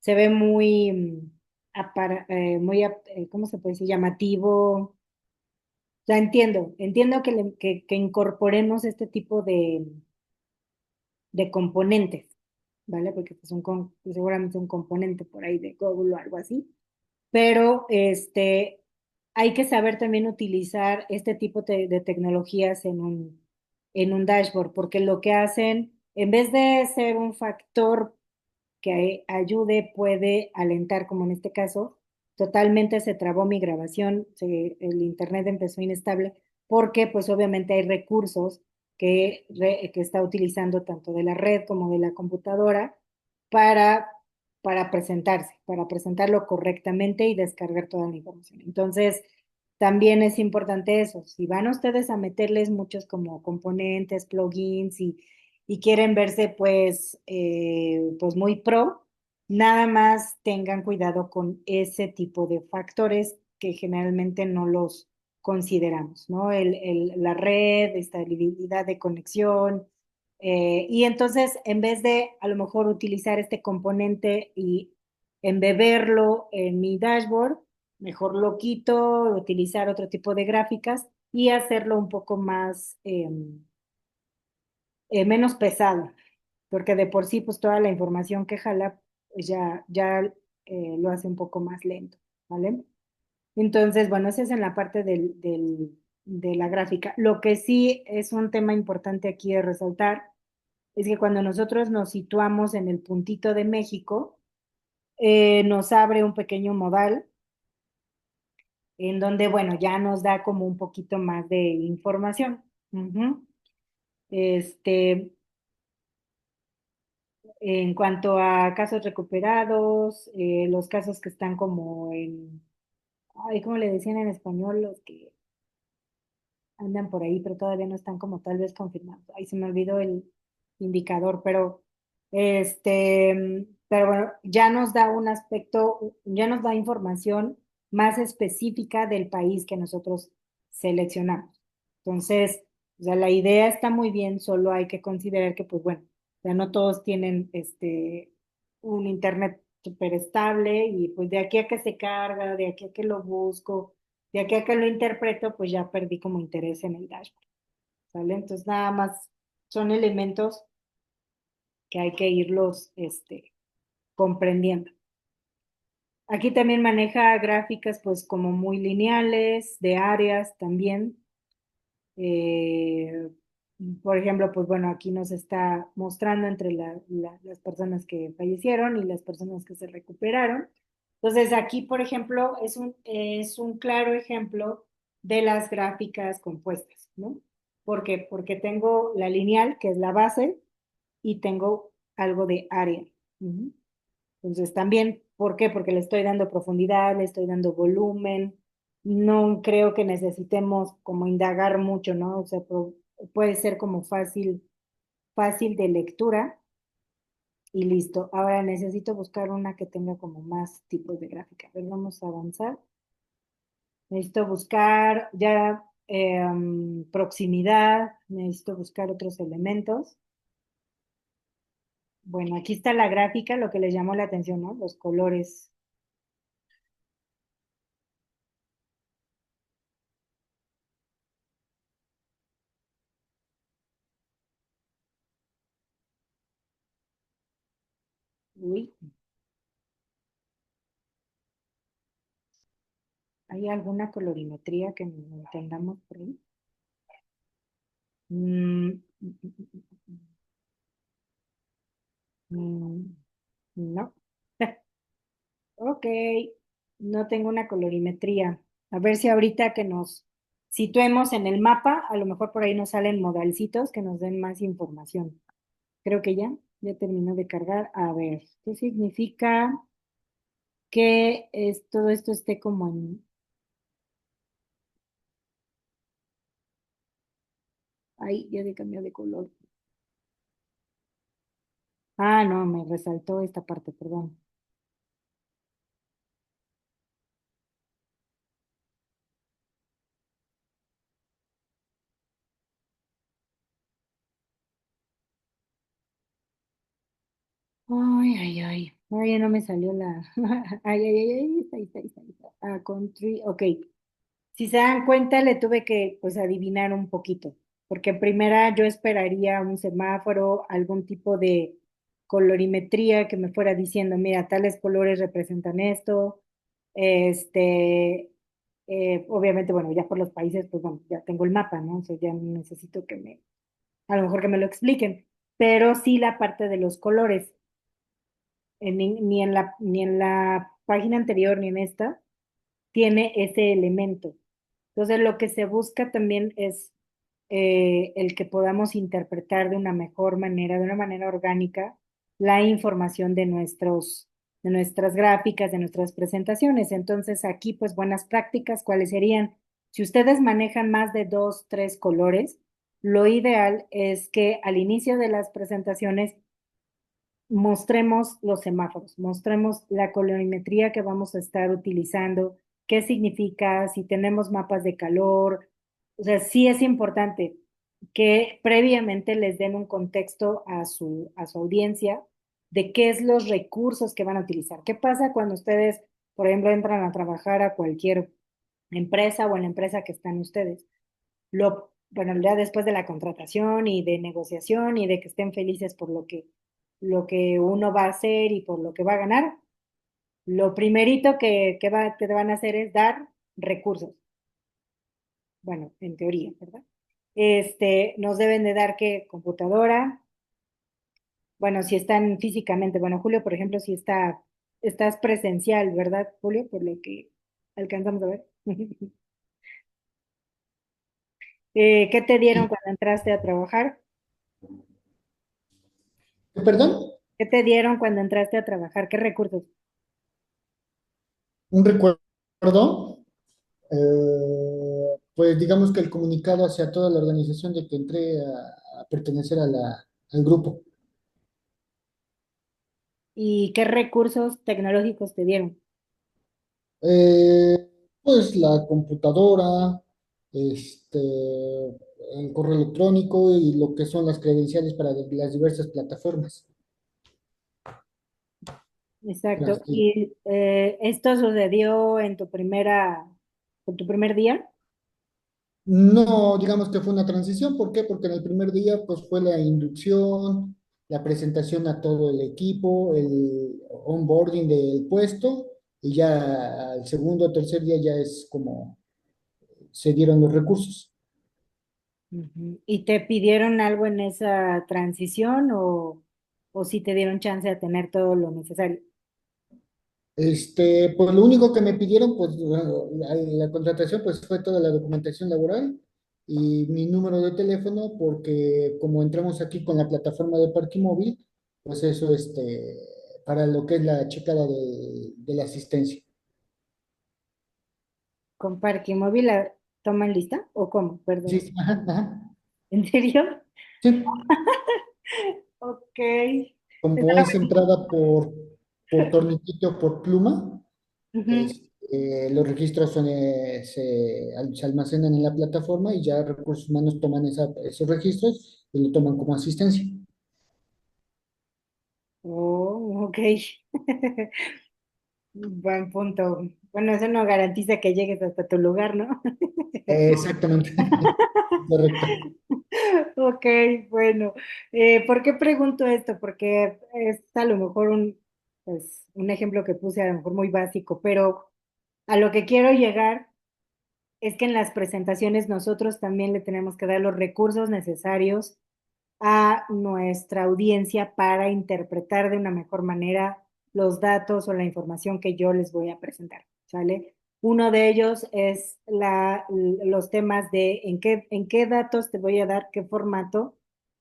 se ve muy, ¿cómo se puede decir? Llamativo. O sea, entiendo que incorporemos este tipo de componentes, ¿vale? Porque pues, pues, seguramente un componente por ahí de Google o algo así. Pero hay que saber también utilizar este tipo de tecnologías en un dashboard, porque lo que hacen, en vez de ser un factor que ayude, puede alentar, como en este caso, totalmente se trabó mi grabación, el internet empezó inestable, porque pues obviamente hay recursos que está utilizando tanto de la red como de la computadora para, para presentarlo correctamente y descargar toda la información. Entonces, también es importante eso. Si van ustedes a meterles muchos como componentes, plugins y quieren verse pues muy pro, nada más tengan cuidado con ese tipo de factores que generalmente no los consideramos, ¿no? La red, estabilidad de conexión. Y entonces, en vez de a lo mejor utilizar este componente y embeberlo en mi dashboard, mejor lo quito, utilizar otro tipo de gráficas y hacerlo un poco más, menos pesado, porque de por sí, pues toda la información que jala, pues ya lo hace un poco más lento, ¿vale? Entonces, bueno, ese es en la parte de la gráfica. Lo que sí es un tema importante aquí de resaltar es que cuando nosotros nos situamos en el puntito de México, nos abre un pequeño modal en donde, bueno, ya nos da como un poquito más de información. Ujú. Este, En cuanto a casos recuperados, los casos que están como ay, ¿cómo le decían en español? Los que andan por ahí, pero todavía no están como tal vez confirmados. Ahí se me olvidó el indicador, pero bueno, ya nos da un aspecto, ya nos da información más específica del país que nosotros seleccionamos. Entonces, o sea, la idea está muy bien, solo hay que considerar que, pues bueno, ya no todos tienen un internet súper estable y pues de aquí a que se carga, de aquí a que lo busco, de aquí a que lo interpreto, pues ya perdí como interés en el dashboard, ¿sale? Entonces nada más son elementos que hay que irlos comprendiendo. Aquí también maneja gráficas pues como muy lineales, de áreas también. Eh, por ejemplo, pues bueno, aquí nos está mostrando entre las personas que fallecieron y las personas que se recuperaron. Entonces, aquí, por ejemplo, es un claro ejemplo de las gráficas compuestas, ¿no? ¿Por qué? Porque tengo la lineal, que es la base, y tengo algo de área. Ujú. Entonces también, ¿por qué? Porque le estoy dando profundidad, le estoy dando volumen. No creo que necesitemos como indagar mucho, ¿no? O sea, puede ser como fácil de lectura y listo. Ahora necesito buscar una que tenga como más tipos de gráfica. A ver, vamos a avanzar. Necesito buscar ya proximidad, necesito buscar otros elementos. Bueno, aquí está la gráfica, lo que les llamó la atención, ¿no? Los colores. Uy, ¿hay alguna colorimetría que no entendamos por ahí? Mm, mm, mm, no. Ok, no tengo una colorimetría. A ver si ahorita que nos situemos en el mapa, a lo mejor por ahí nos salen modalcitos que nos den más información. Creo que ya terminó de cargar. A ver, ¿qué significa que todo esto esté como en... Ay, ya de cambió de color. Ah, no, me resaltó esta parte, perdón. Ay, ay, ay. Ay, ya no me salió la... Ay, ay, ay, ay, ahí está. Ah, country, ok. Si se dan cuenta, le tuve que, pues, adivinar un poquito, porque en primera yo esperaría un semáforo, algún tipo de colorimetría que me fuera diciendo, mira, tales colores representan esto, este, obviamente, bueno, ya por los países, pues, bueno, ya tengo el mapa, ¿no? O sea, ya no necesito a lo mejor que me lo expliquen, pero sí la parte de los colores ni en la página anterior ni en esta tiene ese elemento. Entonces, lo que se busca también es el que podamos interpretar de una mejor manera, de una manera orgánica, la información de nuestras gráficas, de nuestras presentaciones. Entonces, aquí, pues, buenas prácticas, ¿cuáles serían? Si ustedes manejan más de dos, tres colores, lo ideal es que al inicio de las presentaciones mostremos los semáforos, mostremos la colorimetría que vamos a estar utilizando, qué significa, si tenemos mapas de calor. O sea, sí es importante que previamente les den un contexto a su audiencia de qué es los recursos que van a utilizar. ¿Qué pasa cuando ustedes, por ejemplo, entran a trabajar a cualquier empresa o en la empresa que están ustedes? Bueno, ya después de la contratación y de negociación y de que estén felices por lo que uno va a hacer y por lo que va a ganar, lo primerito que te van a hacer es dar recursos. Bueno, en teoría, ¿verdad? Nos deben de dar que computadora, bueno, si están físicamente, bueno, Julio, por ejemplo, si estás presencial, ¿verdad, Julio? Por lo que alcanzamos a ver. ¿Qué te dieron cuando entraste a trabajar? Perdón, ¿Qué te dieron cuando entraste a trabajar? ¿Qué recursos? un recuerdo, pues digamos que el comunicado hacia toda la organización de que entré a pertenecer al grupo. ¿Y qué recursos tecnológicos te dieron? Eh, pues la computadora, el correo electrónico y lo que son las credenciales para las diversas plataformas. Exacto. Las que- ¿Y esto sucedió en tu primer día? No, digamos que fue una transición. ¿Por qué? Porque en el primer día pues fue la inducción, la presentación a todo el equipo, el onboarding del puesto y ya al segundo o tercer día ya es como se dieron los recursos. Ujú. ¿Y te pidieron algo en esa transición o si te dieron chance de tener todo lo necesario? Pues lo único que me pidieron, pues, la contratación, pues fue toda la documentación laboral y mi número de teléfono, porque como entramos aquí con la plataforma de parking móvil, pues eso, para lo que es la checada de la asistencia. ¿Con parque móvil toman lista? ¿O cómo? Perdón. Sí, ajá, ajá. ¿En serio? Sí, Ok. como Está es entrada por torniquete por pluma, buenísimo. los registros se almacenan en la plataforma y ya recursos humanos toman esos registros y lo toman como asistencia. Oh, ok. Buen punto. Bueno, eso no garantiza que llegues hasta tu lugar, ¿no? Exactamente, correcto. Ok, bueno. ¿Por qué pregunto esto? Porque es a lo mejor pues, un ejemplo que puse a lo mejor muy básico, pero a lo que quiero llegar es que en las presentaciones nosotros también le tenemos que dar los recursos necesarios a nuestra audiencia para interpretar de una mejor manera los datos o la información que yo les voy a presentar, ¿sale? Uno de ellos es los temas de en qué datos te voy a dar, qué formato.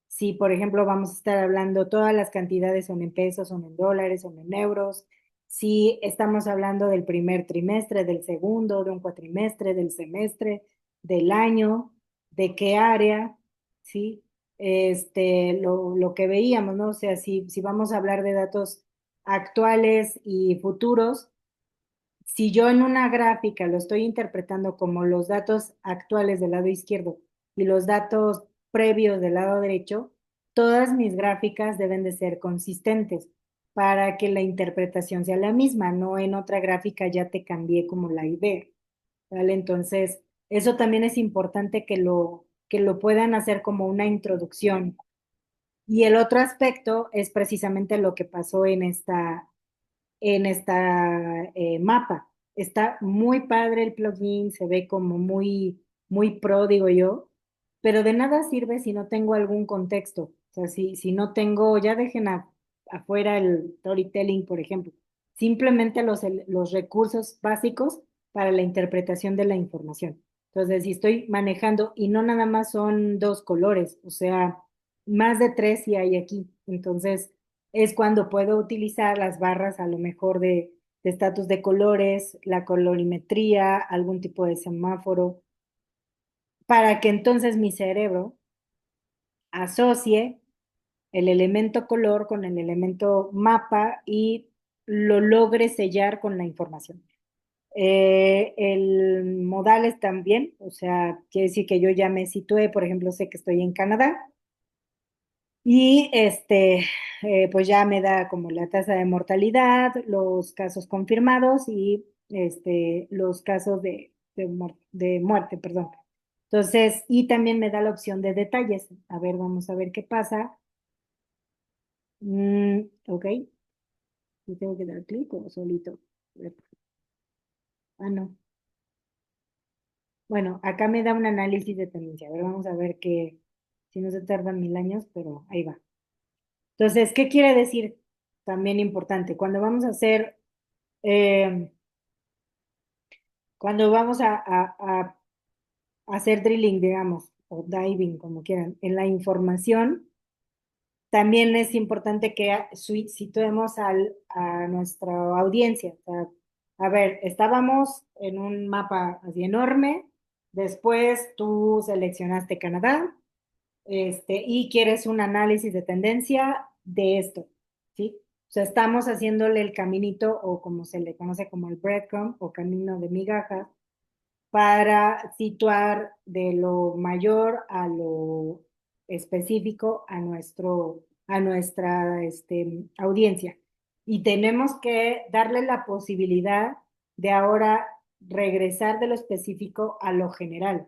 Si, por ejemplo, vamos a estar hablando, todas las cantidades son en pesos, son en dólares, son en euros. Si estamos hablando del primer trimestre, del segundo, de un cuatrimestre, del semestre, del año, de qué área, ¿sí? Lo que veíamos, ¿no? O sea, si vamos a hablar de datos actuales y futuros, si yo en una gráfica lo estoy interpretando como los datos actuales del lado izquierdo y los datos previos del lado derecho, todas mis gráficas deben de ser consistentes para que la interpretación sea la misma, no en otra gráfica ya te cambié como la idea, ¿vale? Entonces, eso también es importante que lo puedan hacer como una introducción. Y el otro aspecto es precisamente lo que pasó en esta mapa. Está muy padre el plugin, se ve como muy pro, digo yo, pero de nada sirve si no tengo algún contexto. O sea, si no tengo, ya dejen afuera el storytelling, por ejemplo, simplemente los recursos básicos para la interpretación de la información. Entonces, si estoy manejando, y no nada más son dos colores, o sea, más de tres si hay aquí. Entonces, es cuando puedo utilizar las barras a lo mejor de estatus de colores, la colorimetría, algún tipo de semáforo, para que entonces mi cerebro asocie el elemento color con el elemento mapa y lo logre sellar con la información. El modales también, o sea, quiere decir que yo ya me situé, por ejemplo, sé que estoy en Canadá, y pues ya me da como la tasa de mortalidad, los casos confirmados y los casos de muerte, perdón. Entonces, y también me da la opción de detalles. A ver, vamos a ver qué pasa. Ok, ¿y tengo que dar clic o solito? A ver. Ah, no. Bueno, acá me da un análisis de tendencia. A ver, vamos a ver que si no se tardan 1000 años, pero ahí va. Entonces, ¿qué quiere decir? También importante, eh, cuando vamos a hacer drilling, digamos, o diving, como quieran, en la información, también es importante que situemos a nuestra audiencia. O sea, a ver, estábamos en un mapa así enorme, después tú seleccionaste Canadá, y quieres un análisis de tendencia de esto, ¿sí? O sea, estamos haciéndole el caminito o como se le conoce como el breadcrumb o camino de migajas para situar de lo mayor a lo específico a nuestra audiencia. Y tenemos que darle la posibilidad de ahora regresar de lo específico a lo general.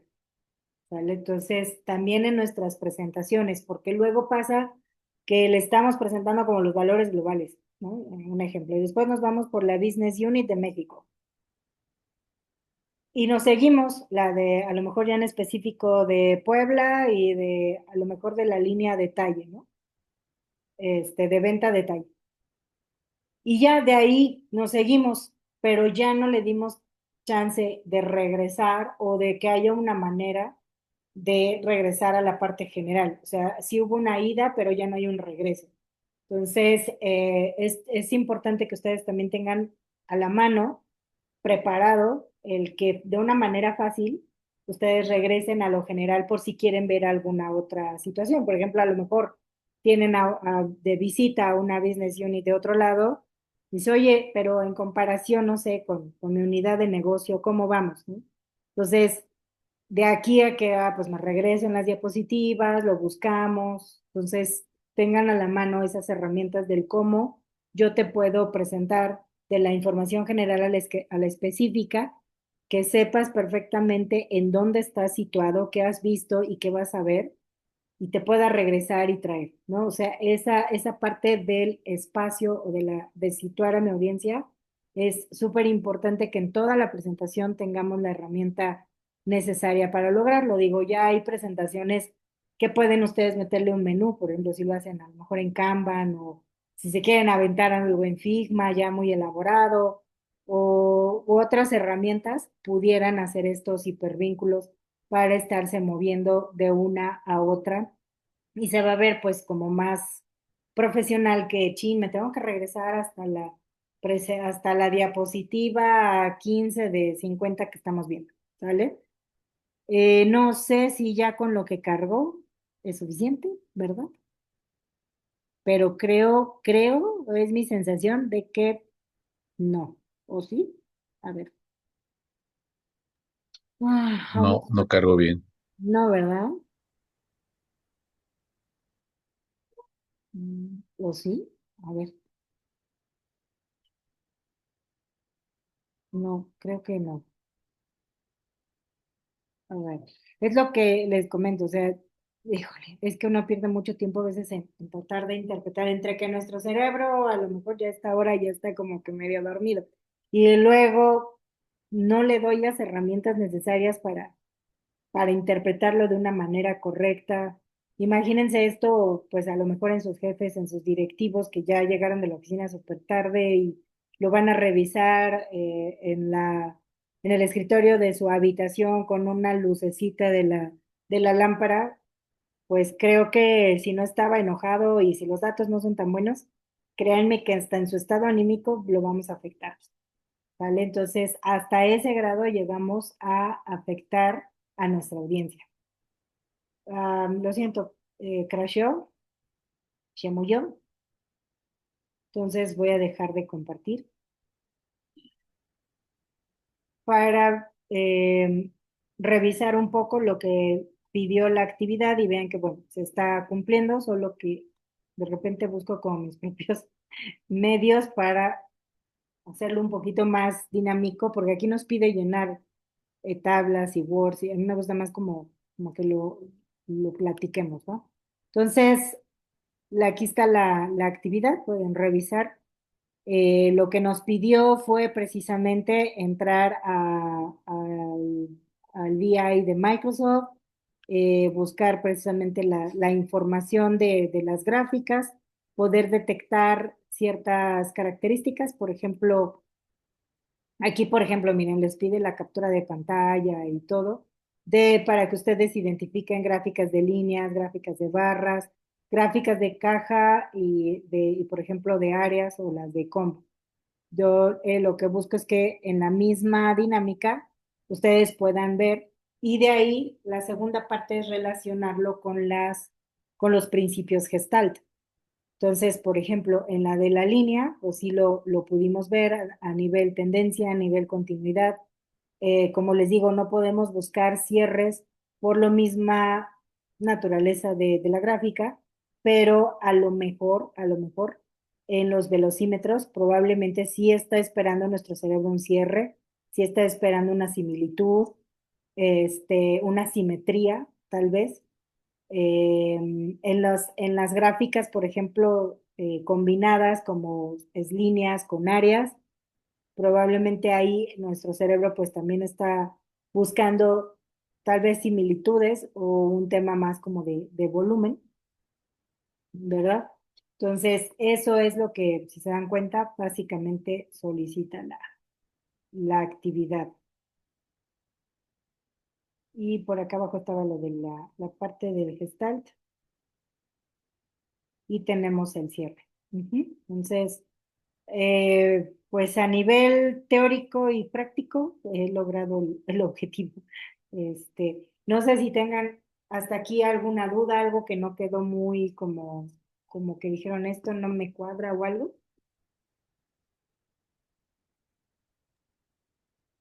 ¿Vale? Entonces, también en nuestras presentaciones, porque luego pasa que le estamos presentando como los valores globales, ¿no? Un ejemplo. Y después nos vamos por la Business Unit de México. Y nos seguimos la de, a lo mejor ya en específico de Puebla y de, a lo mejor de la línea detalle, ¿no? De venta detalle. Y ya de ahí nos seguimos, pero ya no le dimos chance de regresar o de que haya una manera de regresar a la parte general. O sea, sí hubo una ida, pero ya no hay un regreso. Entonces, es importante que ustedes también tengan a la mano preparado el que de una manera fácil ustedes regresen a lo general por si quieren ver alguna otra situación. Por ejemplo, a lo mejor tienen de visita a una business unit de otro lado, dice, oye, pero en comparación, no sé, con mi unidad de negocio, ¿cómo vamos? ¿No? Entonces, de aquí a que pues me regresen las diapositivas, lo buscamos, entonces tengan a la mano esas herramientas del cómo yo te puedo presentar de la información general a la específica, que sepas perfectamente en dónde estás situado, qué has visto y qué vas a ver, y te pueda regresar y traer, ¿no? O sea, esa parte del espacio o de situar a mi audiencia es súper importante que en toda la presentación tengamos la herramienta necesaria para lograrlo. Digo, ya hay presentaciones que pueden ustedes meterle un menú, por ejemplo, si lo hacen a lo mejor en Kanban o si se quieren aventar algo en Figma ya muy elaborado u otras herramientas pudieran hacer estos hipervínculos para estarse moviendo de una a otra y se va a ver pues como más profesional que, chin, me tengo que regresar hasta la diapositiva 15 de 50 que estamos viendo, ¿sale? No sé si ya con lo que cargó es suficiente, ¿verdad? Pero creo, es mi sensación de que no, ¿o sí? A ver. Vamos, No, no cargo bien. no, ¿verdad? ¿O sí? A ver, no, creo que no. A ver, es lo que les comento, o sea, híjole, es que uno pierde mucho tiempo a veces en tratar de interpretar entre que nuestro cerebro a lo mejor ya está ahora ya está como que medio dormido y luego no le doy las herramientas necesarias para interpretarlo de una manera correcta. Imagínense esto, pues a lo mejor en sus jefes, en sus directivos que ya llegaron de la oficina súper tarde y lo van a revisar en el escritorio de su habitación con una lucecita de la lámpara, pues creo que si no estaba enojado y si los datos no son tan buenos, créanme que hasta en su estado anímico lo vamos a afectar, ¿vale? Entonces, hasta ese grado llegamos a afectar a nuestra audiencia. Lo siento, crasheó, se murió, entonces voy a dejar de compartir para revisar un poco lo que pidió la actividad y vean que, bueno, se está cumpliendo, solo que de repente busco con mis propios medios para hacerlo un poquito más dinámico, porque aquí nos pide llenar tablas y Words, y a mí me gusta más como que lo platiquemos, ¿no? Entonces, aquí está la actividad, pueden revisar. Lo que nos pidió fue precisamente entrar al VI de Microsoft, buscar precisamente la información de las gráficas, poder detectar ciertas características, por ejemplo, aquí, por ejemplo, miren, les pide la captura de pantalla y todo, para que ustedes identifiquen gráficas de líneas, gráficas de barras, gráficas de caja y por ejemplo, de áreas o las de combo. Yo lo que busco es que en la misma dinámica ustedes puedan ver y de ahí la segunda parte es relacionarlo con los principios Gestalt. Entonces, por ejemplo, en la de la línea, pues sí lo pudimos ver a nivel tendencia, a nivel continuidad. Como les digo, no podemos buscar cierres por la misma naturaleza de la gráfica, pero a lo mejor en los velocímetros probablemente sí está esperando nuestro cerebro un cierre, sí está esperando una similitud, una simetría, tal vez en las gráficas, por ejemplo, combinadas como es líneas con áreas, probablemente ahí nuestro cerebro pues también está buscando tal vez similitudes o un tema más como de volumen, ¿verdad? Entonces, eso es lo que, si se dan cuenta, básicamente solicita la actividad. Y por acá abajo estaba lo de la parte del gestalt y tenemos el cierre. Ujú. Entonces, pues a nivel teórico y práctico he logrado el objetivo. No sé si tengan hasta aquí alguna duda, algo que no quedó muy como que dijeron esto no me cuadra o algo.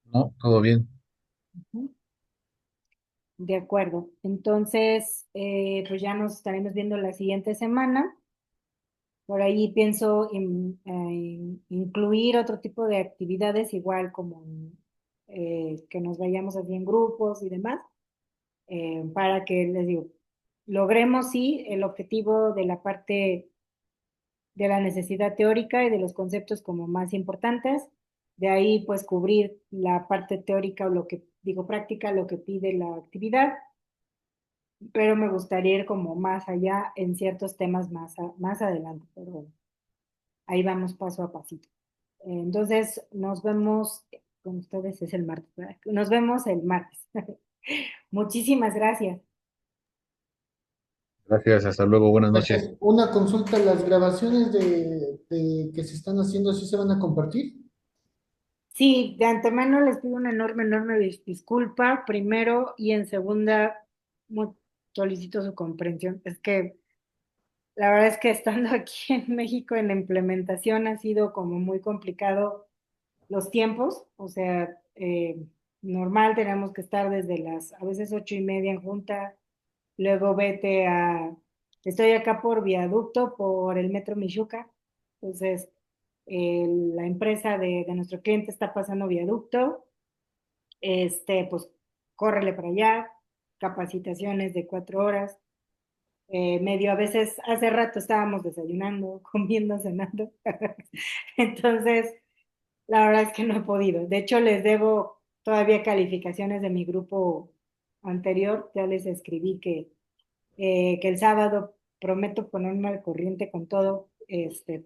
No, todo bien. Ujú. De acuerdo. Entonces, pues ya nos estaremos viendo la siguiente semana. Por ahí pienso en incluir otro tipo de actividades, igual como que nos vayamos así en grupos y demás, para que, les digo, logremos, sí, el objetivo de la parte de la necesidad teórica y de los conceptos como más importantes. De ahí, pues, cubrir la parte teórica o lo que digo práctica, lo que pide la actividad, pero me gustaría ir como más allá en ciertos temas más adelante, pero bueno, ahí vamos paso a pasito. Entonces, nos vemos con ustedes es el martes, ¿verdad? Nos vemos el martes. Muchísimas gracias. Gracias, hasta luego, buenas noches. Gracias. Una consulta, ¿las grabaciones de que se están haciendo sí se van a compartir? Sí, de antemano les pido una enorme, enorme disculpa, primero, y en segunda, solicito su comprensión. Es que la verdad es que estando aquí en México en la implementación ha sido como muy complicado los tiempos, o sea, normal tenemos que estar desde las, a veces 8:30 en junta, luego estoy acá por viaducto, por el Metro Michuca, entonces la empresa de nuestro cliente está pasando viaducto, pues córrele para allá, capacitaciones de 4 horas, medio a veces, hace rato estábamos desayunando, comiendo, cenando, entonces la verdad es que no he podido. De hecho, les debo todavía calificaciones de mi grupo anterior. Ya les escribí que el sábado prometo ponerme al corriente con todo,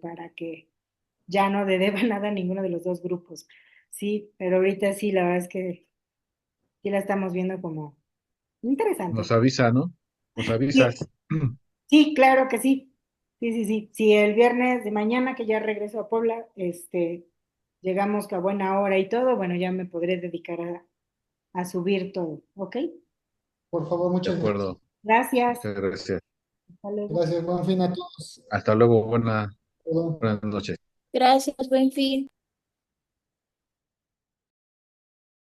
para que ya no le deba nada a ninguno de los dos grupos. Sí, pero ahorita sí, la verdad es que sí la estamos viendo como Nos interesante. avisa, ¿no? Nos Sí, avisas. sí, claro que sí. Sí, sí, sí. Sí, el viernes de mañana que ya regreso a Puebla, llegamos que a buena hora y todo, bueno, ya me podré dedicar a subir todo, ¿ok? Por favor, De muchas gracias. acuerdo, Gracias. muchas gracias. Hasta luego. Gracias, buen fin a todos. Hasta luego, Perdón. buenas noches. Gracias, buen fin.